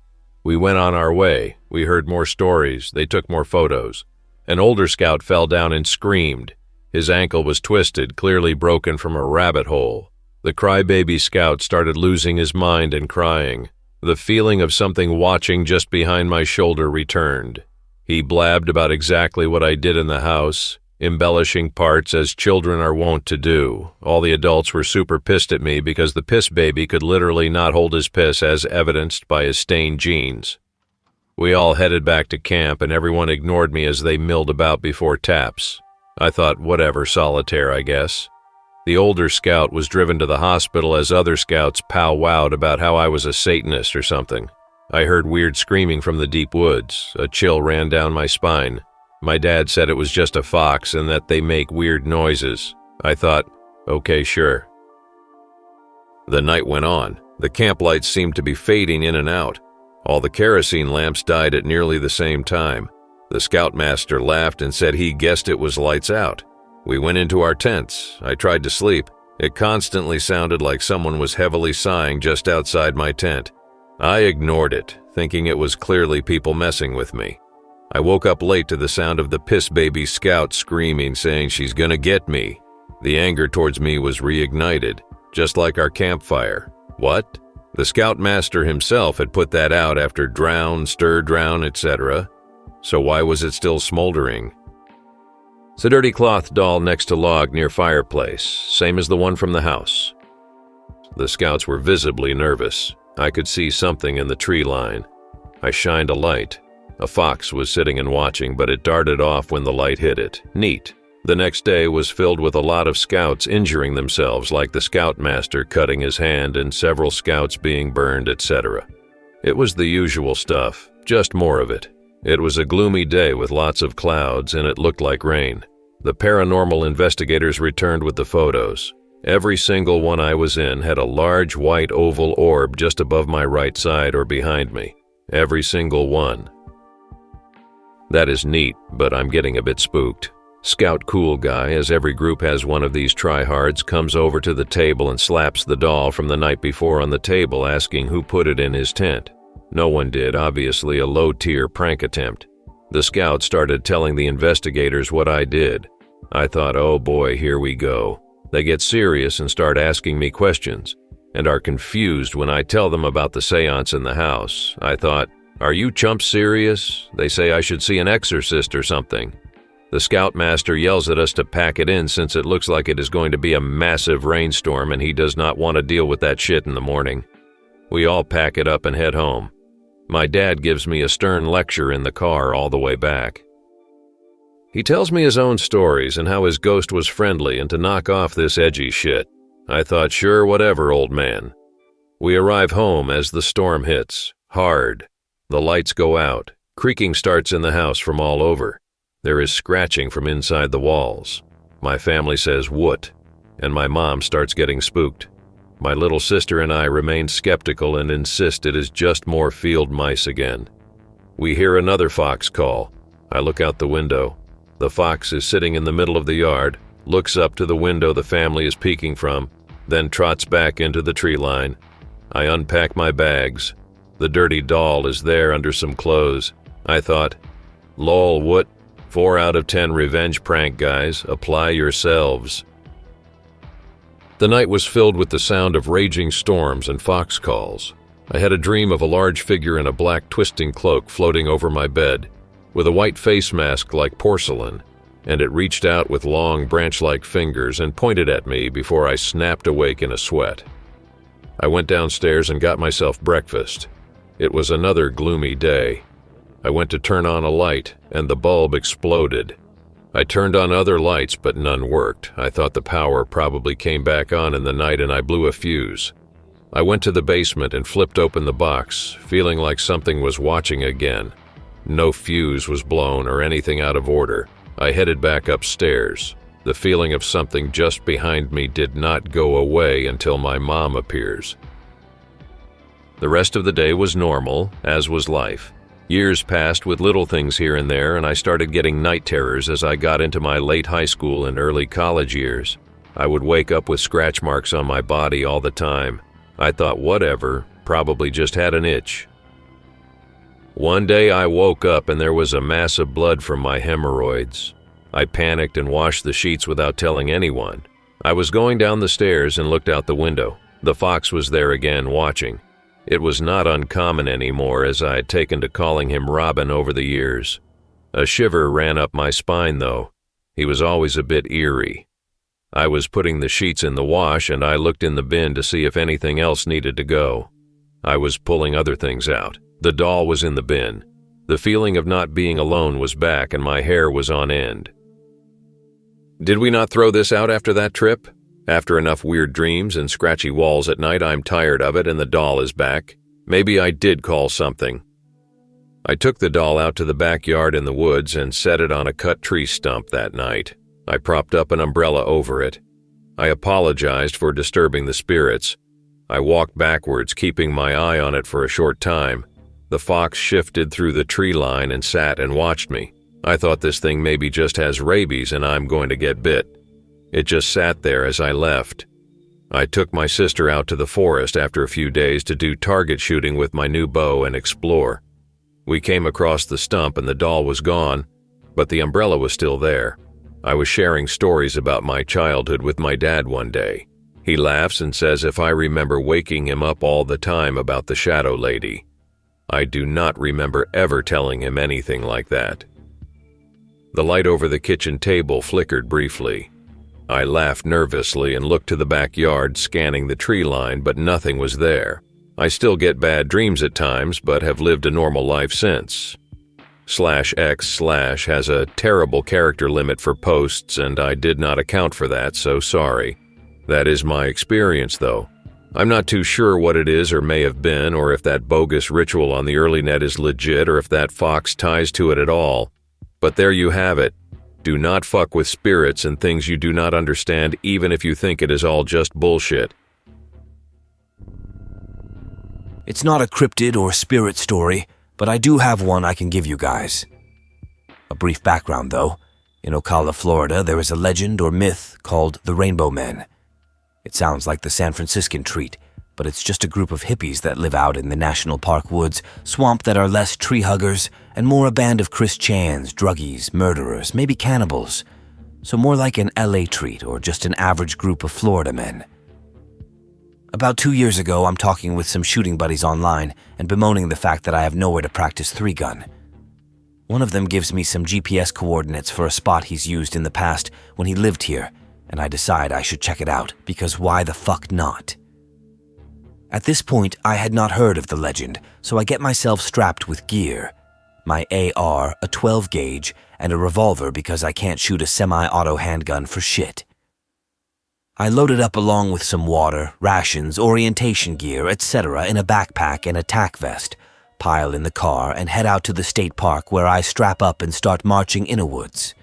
We went on our way. We heard more stories. They took more photos. An older scout fell down and screamed. His ankle was twisted, clearly broken from a rabbit hole. The crybaby scout started losing his mind and crying. The feeling of something watching just behind my shoulder returned. He blabbed about exactly what I did in the house, embellishing parts as children are wont to do. All the adults were super pissed at me because the piss baby could literally not hold his piss, as evidenced by his stained jeans. We all headed back to camp and everyone ignored me as they milled about before taps. I thought, whatever, solitaire, I guess. The older scout was driven to the hospital as other scouts powwowed about how I was a Satanist or something. I heard weird screaming from the deep woods. A chill ran down my spine. My dad said it was just a fox and that they make weird noises. I thought, okay, sure. The night went on. The camp lights seemed to be fading in and out. All the kerosene lamps died at nearly the same time. The scoutmaster laughed and said he guessed it was lights out. We went into our tents. I tried to sleep. It constantly sounded like someone was heavily sighing just outside my tent. I ignored it, thinking it was clearly people messing with me. I woke up late to the sound of the piss baby scout screaming, saying she's gonna get me. The anger towards me was reignited, just like our campfire. What? The scoutmaster himself had put that out after drown, stir drown, etc. So why was it still smoldering? It's a dirty cloth doll next to log near fireplace, same as the one from the house. The scouts were visibly nervous. I could see something in the tree line. I shined a light. A fox was sitting and watching, but it darted off when the light hit it. Neat. The next day was filled with a lot of scouts injuring themselves, like the scoutmaster cutting his hand and several scouts being burned, etc. It was the usual stuff, just more of it. It was a gloomy day with lots of clouds, and it looked like rain. The paranormal investigators returned with the photos. Every single one I was in had a large white oval orb just above my right side or behind me. Every single one. That is neat, but I'm getting a bit spooked. Scout Cool Guy, as every group has one of these tryhards, comes over to the table and slaps the doll from the night before on the table, asking who put it in his tent. No one did, obviously a low-tier prank attempt. The scout started telling the investigators what I did. I thought, oh boy, here we go. They get serious and start asking me questions. and are confused when I tell them about the seance in the house. I thought, are you chumps serious? They say I should see an exorcist or something. The scoutmaster yells at us to pack it in since it looks like it is going to be a massive rainstorm and he does not want to deal with that shit in the morning. We all pack it up and head home. My dad gives me a stern lecture in the car all the way back. He tells me his own stories and how his ghost was friendly and to knock off this edgy shit. I thought, sure, whatever, old man. We arrive home as the storm hits, hard. The lights go out. Creaking starts in the house from all over. There is scratching from inside the walls. My family says, "What?" and my mom starts getting spooked. My little sister and I remain skeptical and insist it is just more field mice again. We hear another fox call. I look out the window. The fox is sitting in the middle of the yard, looks up to the window the family is peeking from, then trots back into the tree line. I unpack my bags. The dirty doll is there under some clothes. I thought, lol, what? 4 out of 10 revenge prank, guys. Apply yourselves. The night was filled with the sound of raging storms and fox calls. I had a dream of a large figure in a black twisting cloak floating over my bed, with a white face mask like porcelain, and it reached out with long branch-like fingers and pointed at me before I snapped awake in a sweat. I went downstairs and got myself breakfast. It was another gloomy day. I went to turn on a light, and the bulb exploded. I turned on other lights, but none worked. I thought the power probably came back on in the night and I blew a fuse. I went to the basement and flipped open the box, feeling like something was watching again. No fuse was blown or anything out of order. I headed back upstairs. The feeling of something just behind me did not go away until my mom appears. The rest of the day was normal, as was life. Years passed with little things here and there, and I started getting night terrors as I got into my late high school and early college years. I would wake up with scratch marks on my body all the time. I thought, whatever, probably just had an itch. One day I woke up and there was a mass of blood from my hemorrhoids. I panicked and washed the sheets without telling anyone. I was going down the stairs and looked out the window. The fox was there again, watching. It was not uncommon anymore, as I had taken to calling him Robin over the years. A shiver ran up my spine, though. He was always a bit eerie. I was putting the sheets in the wash, and I looked in the bin to see if anything else needed to go. I was pulling other things out. The doll was in the bin. The feeling of not being alone was back, and my hair was on end. Did we not throw this out after that trip? After enough weird dreams and scratchy walls at night, I'm tired of it and the doll is back. Maybe I did call something. I took the doll out to the backyard in the woods and set it on a cut tree stump that night. I propped up an umbrella over it. I apologized for disturbing the spirits. I walked backwards, keeping my eye on it for a short time. The fox shifted through the tree line and sat and watched me. I thought this thing maybe just has rabies and I'm going to get bit. It just sat there as I left. I took my sister out to the forest after a few days to do target shooting with my new bow and explore. We came across the stump and the doll was gone, but the umbrella was still there. I was sharing stories about my childhood with my dad one day. He laughs and says if I remember waking him up all the time about the shadow lady. I do not remember ever telling him anything like that. The light over the kitchen table flickered briefly. I laughed nervously and looked to the backyard, scanning the tree line, but nothing was there. I still get bad dreams at times, but have lived a normal life since. /X/ has a terrible character limit for posts, and I did not account for that, so sorry. That is my experience, though. I'm not too sure what it is or may have been, or if that bogus ritual on the early net is legit, or if that fox ties to it at all. But there you have it. Do not fuck with spirits and things you do not understand, even if you think it is all just bullshit. It's not a cryptid or spirit story, but I do have one I can give you guys. A brief background, though. In Ocala, Florida, there is a legend or myth called the Rainbowmen. It sounds like the San Franciscan treat, but it's just a group of hippies that live out in the national park woods, swamp that are less tree huggers, and more a band of Chris Chans, druggies, murderers, maybe cannibals. So more like an LA treat or just an average group of Florida men. About 2 years ago, I'm talking with some shooting buddies online and bemoaning the fact that I have nowhere to practice 3-gun. One of them gives me some GPS coordinates for a spot he's used in the past when he lived here, and I decide I should check it out, because why the fuck not? At this point, I had not heard of the legend, so I get myself strapped with gear. My AR, a 12-gauge, and a revolver because I can't shoot a semi-auto handgun for shit. I load it up along with some water, rations, orientation gear, etc. in a backpack and a tack vest, pile in the car, and head out to the state park where I strap up and start marching in a woods.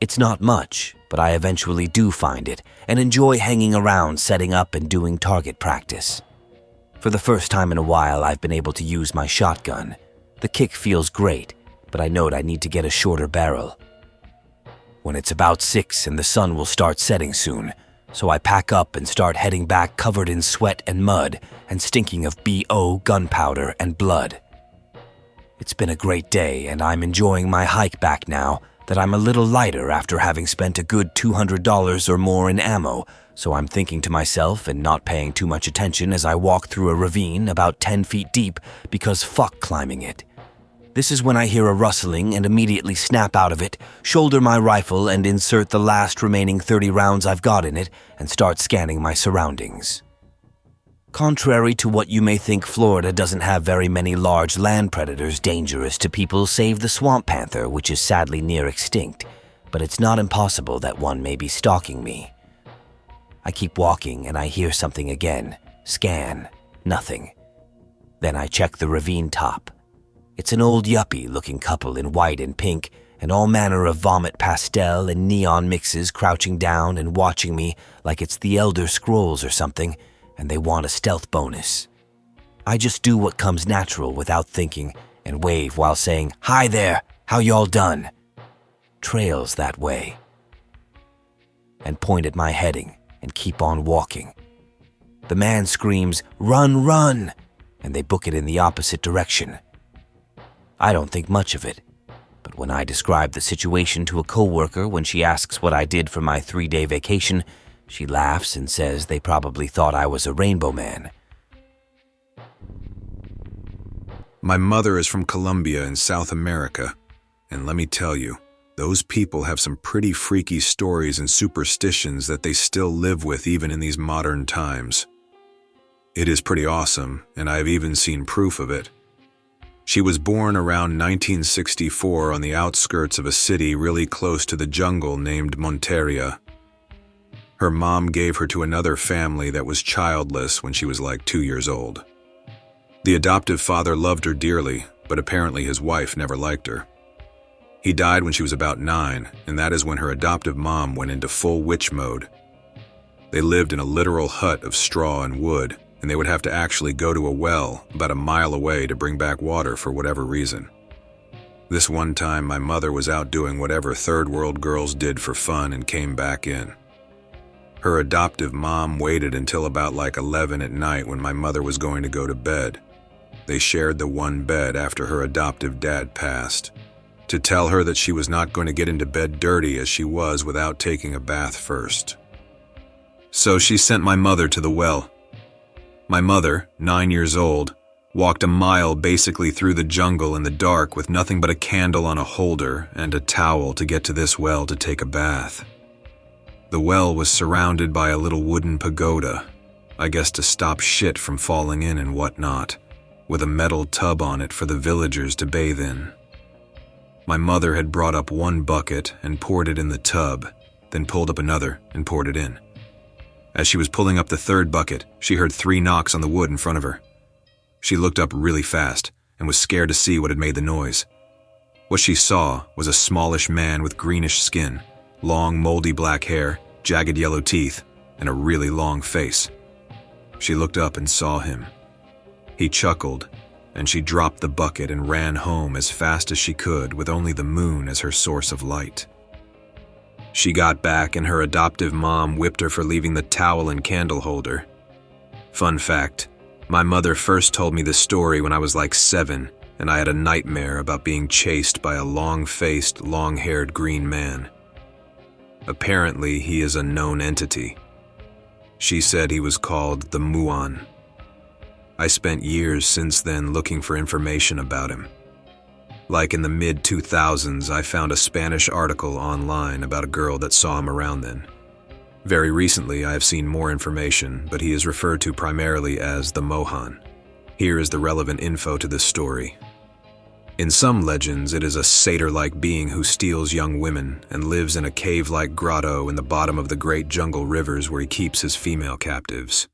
It's not much, but I eventually do find it and enjoy hanging around setting up and doing target practice. For the first time in a while, I've been able to use my shotgun. The kick feels great, but I note I need to get a shorter barrel. When it's about 6 and the sun will start setting soon, so I pack up and start heading back covered in sweat and mud and stinking of BO, gunpowder, and blood. It's been a great day, and I'm enjoying my hike back now that I'm a little lighter after having spent a good $200 or more in ammo, so I'm thinking to myself and not paying too much attention as I walk through a ravine about 10 feet deep because fuck climbing it. This is when I hear a rustling and immediately snap out of it, shoulder my rifle and insert the last remaining 30 rounds I've got in it and start scanning my surroundings. Contrary to what you may think, Florida doesn't have very many large land predators dangerous to people save the swamp panther, which is sadly near extinct, but it's not impossible that one may be stalking me. I keep walking and I hear something again. Scan. Nothing. Then I check the ravine top. It's an old yuppie-looking couple in white and pink and all manner of vomit pastel and neon mixes crouching down and watching me like it's the Elder Scrolls or something, and they want a stealth bonus. I just do what comes natural without thinking and wave while saying, "Hi there, how y'all done?" Trails that way. And point at my heading and keep on walking. The man screams, "Run, run!" and they book it in the opposite direction. I don't think much of it, but when I describe the situation to a coworker when she asks what I did for my 3-day vacation, she laughs and says they probably thought I was a Rainbowman. My mother is from Colombia in South America, and let me tell you, those people have some pretty freaky stories and superstitions that they still live with even in these modern times. It is pretty awesome, and I've even seen proof of it. She was born around 1964 on the outskirts of a city really close to the jungle named Monteria. Her mom gave her to another family that was childless when she was like 2 years old. The adoptive father loved her dearly, but apparently his wife never liked her. He died when she was about 9, and that is when her adoptive mom went into full witch mode. They lived in a literal hut of straw and wood, and they would have to actually go to a well about a mile away to bring back water for whatever reason. This one time, my mother was out doing whatever third world girls did for fun and came back in. Her adoptive mom waited until about like 11 at night when my mother was going to go to bed. They shared the one bed after her adoptive dad passed, to tell her that she was not going to get into bed dirty as she was without taking a bath first. So she sent my mother to the well. My mother, 9 years old, walked a mile basically through the jungle in the dark with nothing but a candle on a holder and a towel to get to this well to take a bath. The well was surrounded by a little wooden pagoda, I guess to stop shit from falling in and whatnot, with a metal tub on it for the villagers to bathe in. My mother had brought up one bucket and poured it in the tub, then pulled up another and poured it in. As she was pulling up the third bucket, she heard 3 knocks on the wood in front of her. She looked up really fast and was scared to see what had made the noise. What she saw was a smallish man with greenish skin, long moldy black hair, jagged yellow teeth, and a really long face. She looked up and saw him. He chuckled, and she dropped the bucket and ran home as fast as she could with only the moon as her source of light. She got back and her adoptive mom whipped her for leaving the towel and candle holder. Fun fact, my mother first told me this story when I was like 7, and I had a nightmare about being chased by a long-faced, long-haired green man. Apparently, he is a known entity. She said he was called the Mohan. I spent years since then looking for information about him. Like in the mid-2000s, I found a Spanish article online about a girl that saw him around then. Very recently, I have seen more information, but he is referred to primarily as the Mohan. Here is the relevant info to this story. In some legends, it is a satyr-like being who steals young women and lives in a cave-like grotto in the bottom of the great jungle rivers where he keeps his female captives.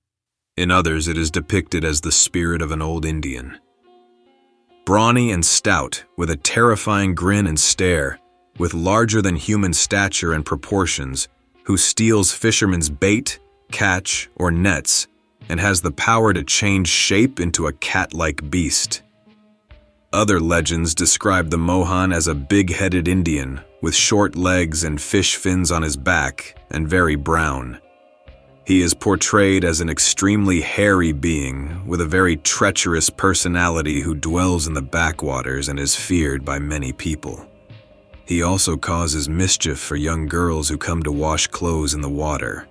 In others, it is depicted as the spirit of an old Indian. Brawny and stout, with a terrifying grin and stare, with larger-than-human stature and proportions, who steals fishermen's bait, catch, or nets, and has the power to change shape into a cat-like beast. Other legends describe the Mohan as a big-headed Indian, with short legs and fish fins on his back, and very brown. He is portrayed as an extremely hairy being, with a very treacherous personality who dwells in the backwaters and is feared by many people. He also causes mischief for young girls who come to wash clothes in the water.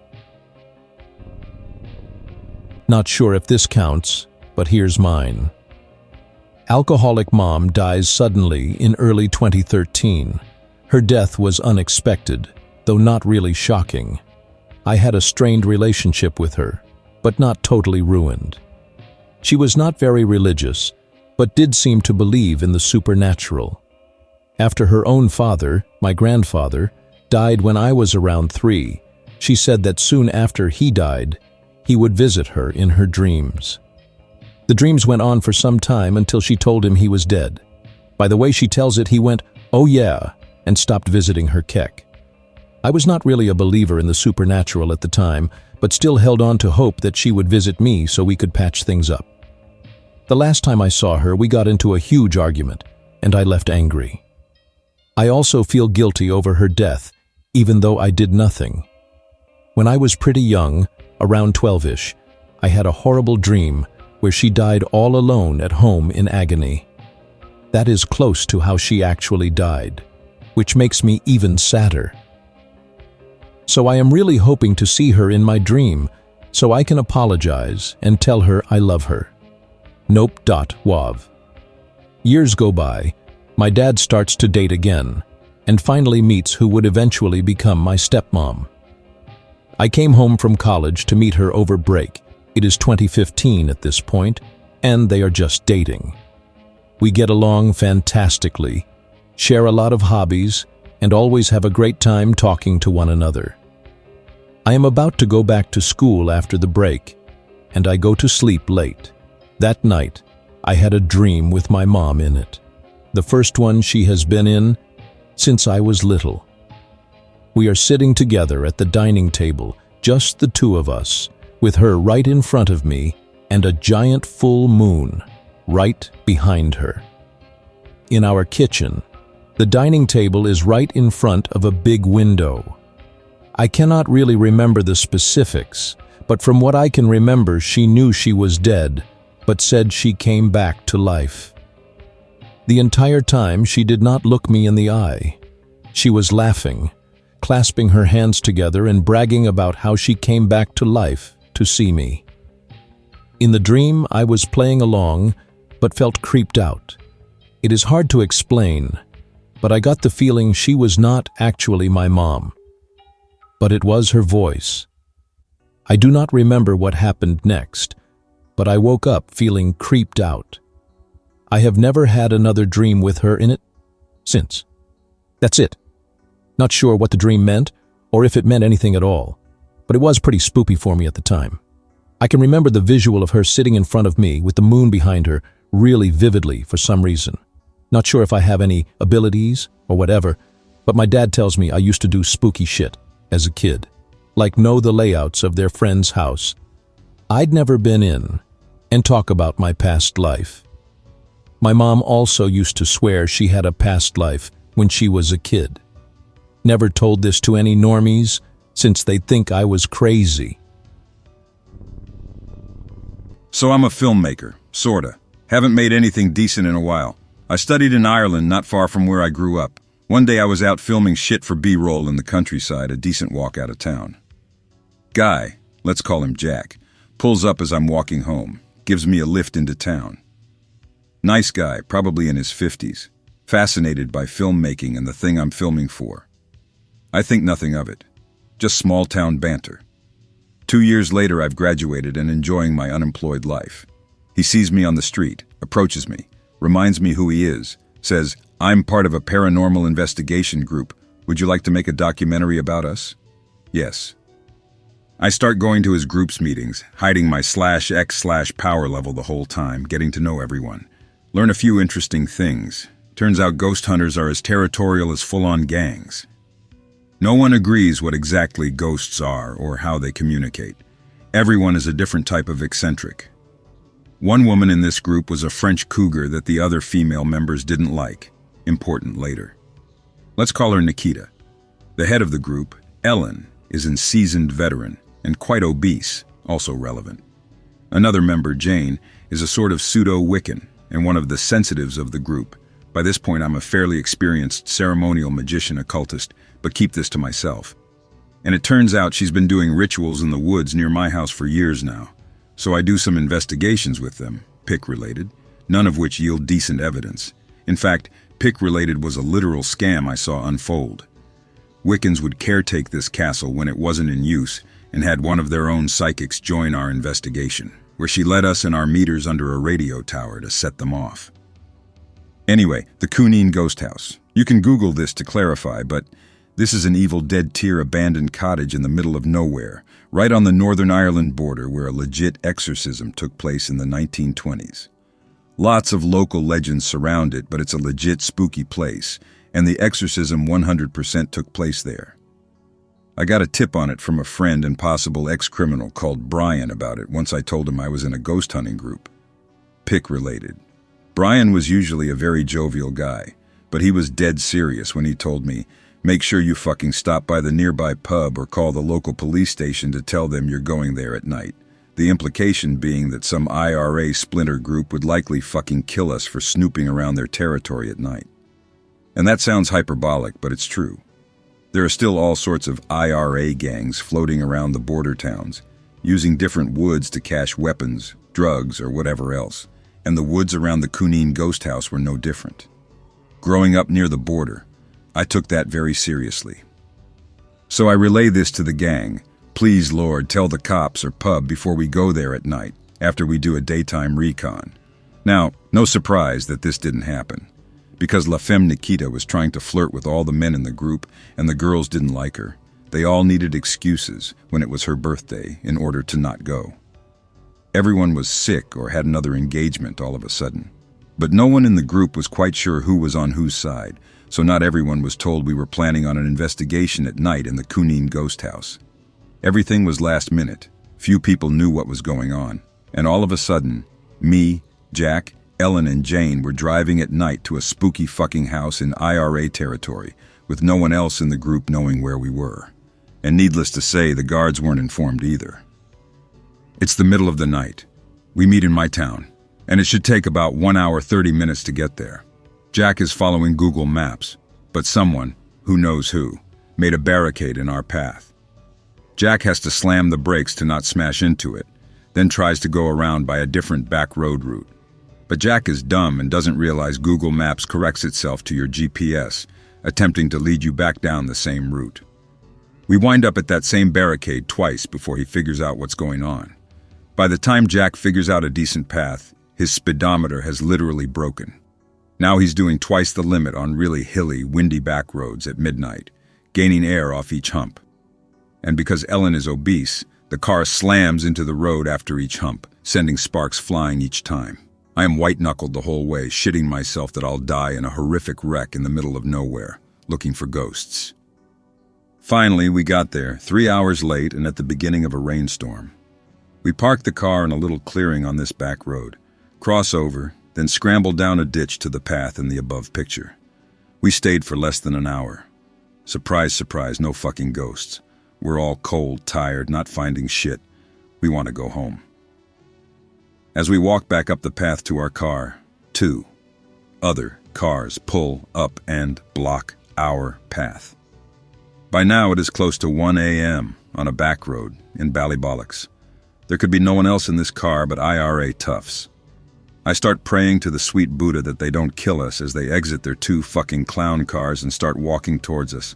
Not sure if this counts, but here's mine. Alcoholic mom dies suddenly in early 2013. Her death was unexpected, though not really shocking. I had a strained relationship with her, but not totally ruined. She was not very religious, but did seem to believe in the supernatural. After her own father, my grandfather, died when I was around 3, she said that soon after he died, he would visit her in her dreams. The dreams went on for some time until she told him he was dead. By the way she tells it, he went, "Oh yeah," and stopped visiting her kek. I was not really a believer in the supernatural at the time, but still held on to hope that she would visit me so we could patch things up. The last time I saw her, we got into a huge argument, and I left angry. I also feel guilty over her death, even though I did nothing. When I was pretty young, around 12-ish, I had a horrible dream where she died all alone at home in agony. That is close to how she actually died, which makes me even sadder. So I am really hoping to see her in my dream so I can apologize and tell her I love her. Nope.wav. Years go by, my dad starts to date again, and finally meets who would eventually become my stepmom. I came home from college to meet her over break. It is 2015 at this point, and they are just dating. We get along fantastically, share a lot of hobbies, and always have a great time talking to one another. I am about to go back to school after the break, and I go to sleep late. That night, I had a dream with my mom in it. The first one she has been in since I was little. We are sitting together at the dining table, just the two of us, with her right in front of me and a giant full moon right behind her. In our kitchen, the dining table is right in front of a big window. I cannot really remember the specifics, but from what I can remember, she knew she was dead, but said she came back to life. The entire time, she did not look me in the eye. She was laughing, clasping her hands together and bragging about how she came back to life to see me. In the dream, I was playing along, but felt creeped out. It is hard to explain, but I got the feeling she was not actually my mom. But it was her voice. I do not remember what happened next, but I woke up feeling creeped out. I have never had another dream with her in it since. That's it. Not sure what the dream meant, or if it meant anything at all, but it was pretty spoopy for me at the time. I can remember the visual of her sitting in front of me with the moon behind her really vividly for some reason. Not sure if I have any abilities or whatever, but my dad tells me I used to do spooky shit as a kid, like know the layouts of their friend's house I'd never been in and talk about my past life. My mom also used to swear she had a past life when she was a kid. Never told this to any normies since they'd think I was crazy. So I'm a filmmaker, sorta. Haven't made anything decent in a while. I studied in Ireland, not far from where I grew up. One day I was out filming shit for B-roll in the countryside, a decent walk out of town. Guy, let's call him Jack, pulls up as I'm walking home, gives me a lift into town. Nice guy, probably in his 50s, fascinated by filmmaking and the thing I'm filming for. I think nothing of it, just small-town banter. 2 years later, I've graduated and enjoying my unemployed life. He sees me on the street, approaches me, reminds me who he is, says, "I'm part of a paranormal investigation group. Would you like to make a documentary about us?" Yes. I start going to his group's meetings, hiding my /X/power level the whole time, getting to know everyone. Learn a few interesting things. Turns out ghost hunters are as territorial as full-on gangs. No one agrees what exactly ghosts are or how they communicate. Everyone is a different type of eccentric. One woman in this group was a French cougar that the other female members didn't like. Important later. Let's call her Nikita. The head of the group, Ellen, is a seasoned veteran and quite obese, also relevant. Another member, Jane, is a sort of pseudo-Wiccan and one of the sensitives of the group. By this point, I'm a fairly experienced ceremonial magician occultist, but keep this to myself. And it turns out she's been doing rituals in the woods near my house for years now. So I do some investigations with them, PIC-related, none of which yield decent evidence. In fact, PIC-related was a literal scam I saw unfold. Wiccans would caretake this castle when it wasn't in use and had one of their own psychics join our investigation, where she led us and our meters under a radio tower to set them off. Anyway, the Kunene Ghost House. You can Google this to clarify, but this is an Evil Dead tier abandoned cottage in the middle of nowhere, right on the Northern Ireland border where a legit exorcism took place in the 1920s. Lots of local legends surround it, but it's a legit spooky place, and the exorcism 100% took place there. I got a tip on it from a friend and possible ex-criminal called Brian about it once I told him I was in a ghost hunting group. PIC-related. Brian was usually a very jovial guy, but he was dead serious when he told me, "Make sure you fucking stop by the nearby pub or call the local police station to tell them you're going there at night." The implication being that some IRA splinter group would likely fucking kill us for snooping around their territory at night. And that sounds hyperbolic, but it's true. There are still all sorts of IRA gangs floating around the border towns, using different woods to cache weapons, drugs, or whatever else, and the woods around the Kunene Ghost House were no different. Growing up near the border, I took that very seriously. So I relay this to the gang. "Please, Lord, tell the cops or pub before we go there at night, after we do a daytime recon." Now, no surprise that this didn't happen, because La Femme Nikita was trying to flirt with all the men in the group, and the girls didn't like her. They all needed excuses when it was her birthday in order to not go. Everyone was sick or had another engagement all of a sudden. But no one in the group was quite sure who was on whose side, so not everyone was told we were planning on an investigation at night in the Kunene Ghost House. Everything was last minute. Few people knew what was going on. And all of a sudden, me, Jack, Ellen, and Jane were driving at night to a spooky fucking house in IRA territory, with no one else in the group knowing where we were. And needless to say, the guards weren't informed either. It's the middle of the night. We meet in my town, and it should take about 1 hour 30 minutes to get there. Jack is following Google Maps, but someone, who knows who, made a barricade in our path. Jack has to slam the brakes to not smash into it, then tries to go around by a different back road route. But Jack is dumb and doesn't realize Google Maps corrects itself to your GPS, attempting to lead you back down the same route. We wind up at that same barricade twice before he figures out what's going on. By the time Jack figures out a decent path, his speedometer has literally broken. Now he's doing twice the limit on really hilly, windy back roads at midnight, gaining air off each hump. And because Ellen is obese, the car slams into the road after each hump, sending sparks flying each time. I am white-knuckled the whole way, shitting myself that I'll die in a horrific wreck in the middle of nowhere, looking for ghosts. Finally, we got there, 3 hours late and at the beginning of a rainstorm. We parked the car in a little clearing on this back road, cross over, then scramble down a ditch to the path in the above picture. We stayed for less than an hour. Surprise, surprise, no fucking ghosts. We're all cold, tired, not finding shit. We want to go home. As we walk back up the path to our car, 2 other cars pull up and block our path. By now it is close to 1 a.m. on a back road, in Ballybollocks. There could be no one else in this car but IRA toughs. I start praying to the sweet Buddha that they don't kill us as they exit their 2 fucking clown cars and start walking towards us.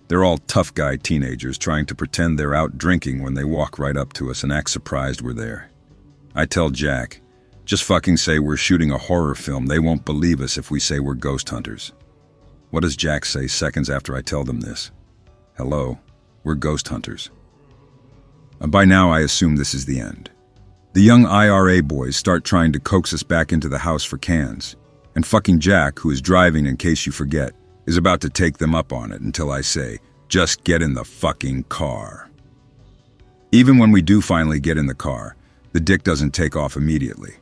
They're all tough guy teenagers trying to pretend they're out drinking when they walk right up to us and act surprised we're there. I tell Jack, just fucking say we're shooting a horror film. They won't believe us if we say we're ghost hunters. What does Jack say seconds after I tell them this? Hello, we're ghost hunters. By now I assume this is the end. The young IRA boys start trying to coax us back into the house for cans, and fucking Jack, who is driving in case you forget, is about to take them up on it until I say, just get in the fucking car. Even when we do finally get in the car, the dick doesn't take off immediately.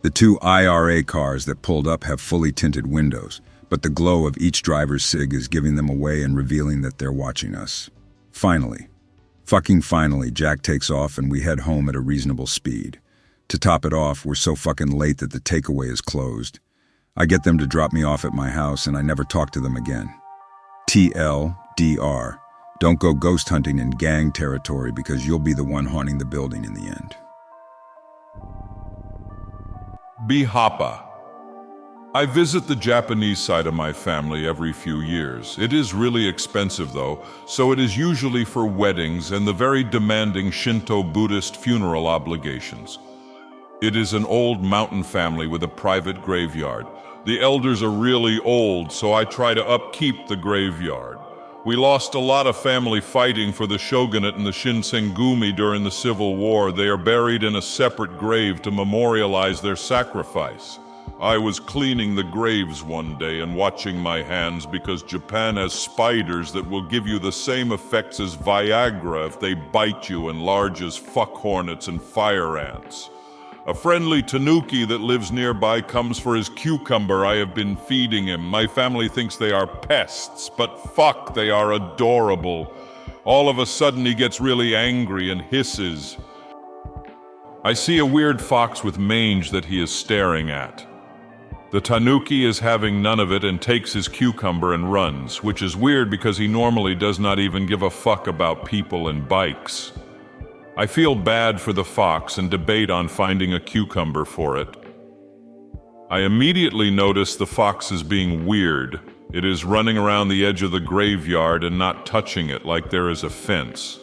The 2 IRA cars that pulled up have fully tinted windows, but the glow of each driver's cig is giving them away and revealing that they're watching us. Finally, Jack takes off and we head home at a reasonable speed. To top it off, we're so fucking late that the takeaway is closed. I get them to drop me off at my house and I never talk to them again. TLDR. Don't go ghost hunting in gang territory because you'll be the one haunting the building in the end. Bihapa. I visit the Japanese side of my family every few years. It is really expensive though, so it is usually for weddings and the very demanding Shinto Buddhist funeral obligations. It is an old mountain family with a private graveyard. The elders are really old, so I try to upkeep the graveyard. We lost a lot of family fighting for the shogunate and the Shinsengumi during the Civil War. They are buried in a separate grave to memorialize their sacrifice. I was cleaning the graves one day and watching my hands because Japan has spiders that will give you the same effects as Viagra if they bite you, and large as fuck hornets and fire ants. A friendly tanuki that lives nearby comes for his cucumber I have been feeding him. My family thinks they are pests, but fuck, they are adorable. All of a sudden he gets really angry and hisses. I see a weird fox with mange that he is staring at. The tanuki is having none of it and takes his cucumber and runs, which is weird because he normally does not even give a fuck about people and bikes. I feel bad for the fox and debate on finding a cucumber for it. I immediately notice the fox is being weird. It is running around the edge of the graveyard and not touching it like there is a fence.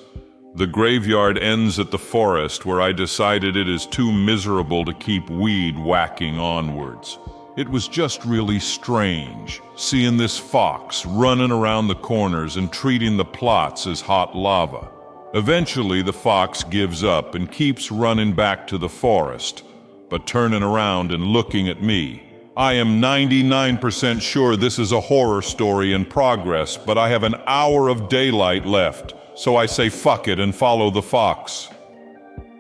The graveyard ends at the forest where I decided it is too miserable to keep weed whacking onwards. It was just really strange, seeing this fox running around the corners and treating the plots as hot lava. Eventually, the fox gives up and keeps running back to the forest, but turning around and looking at me. I am 99% sure this is a horror story in progress, but I have an hour of daylight left, so I say fuck it and follow the fox.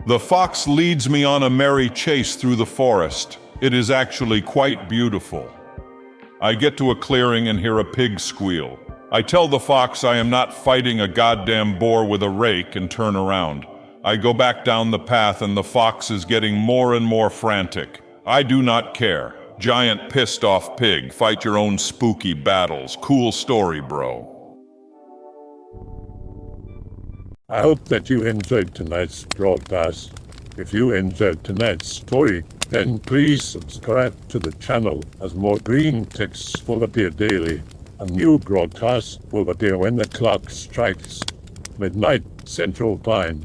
The fox leads me on a merry chase through the forest. It is actually quite beautiful. I get to a clearing and hear a pig squeal. I tell the fox I am not fighting a goddamn boar with a rake and turn around. I go back down the path and the fox is getting more and more frantic. I do not care. Giant pissed off pig, fight your own spooky battles. Cool story, bro. I hope that you enjoyed tonight's broadcast. If you enjoyed tonight's story, then please subscribe to the channel as more Greentext will appear daily. A new broadcast will appear when the clock strikes midnight Central Time.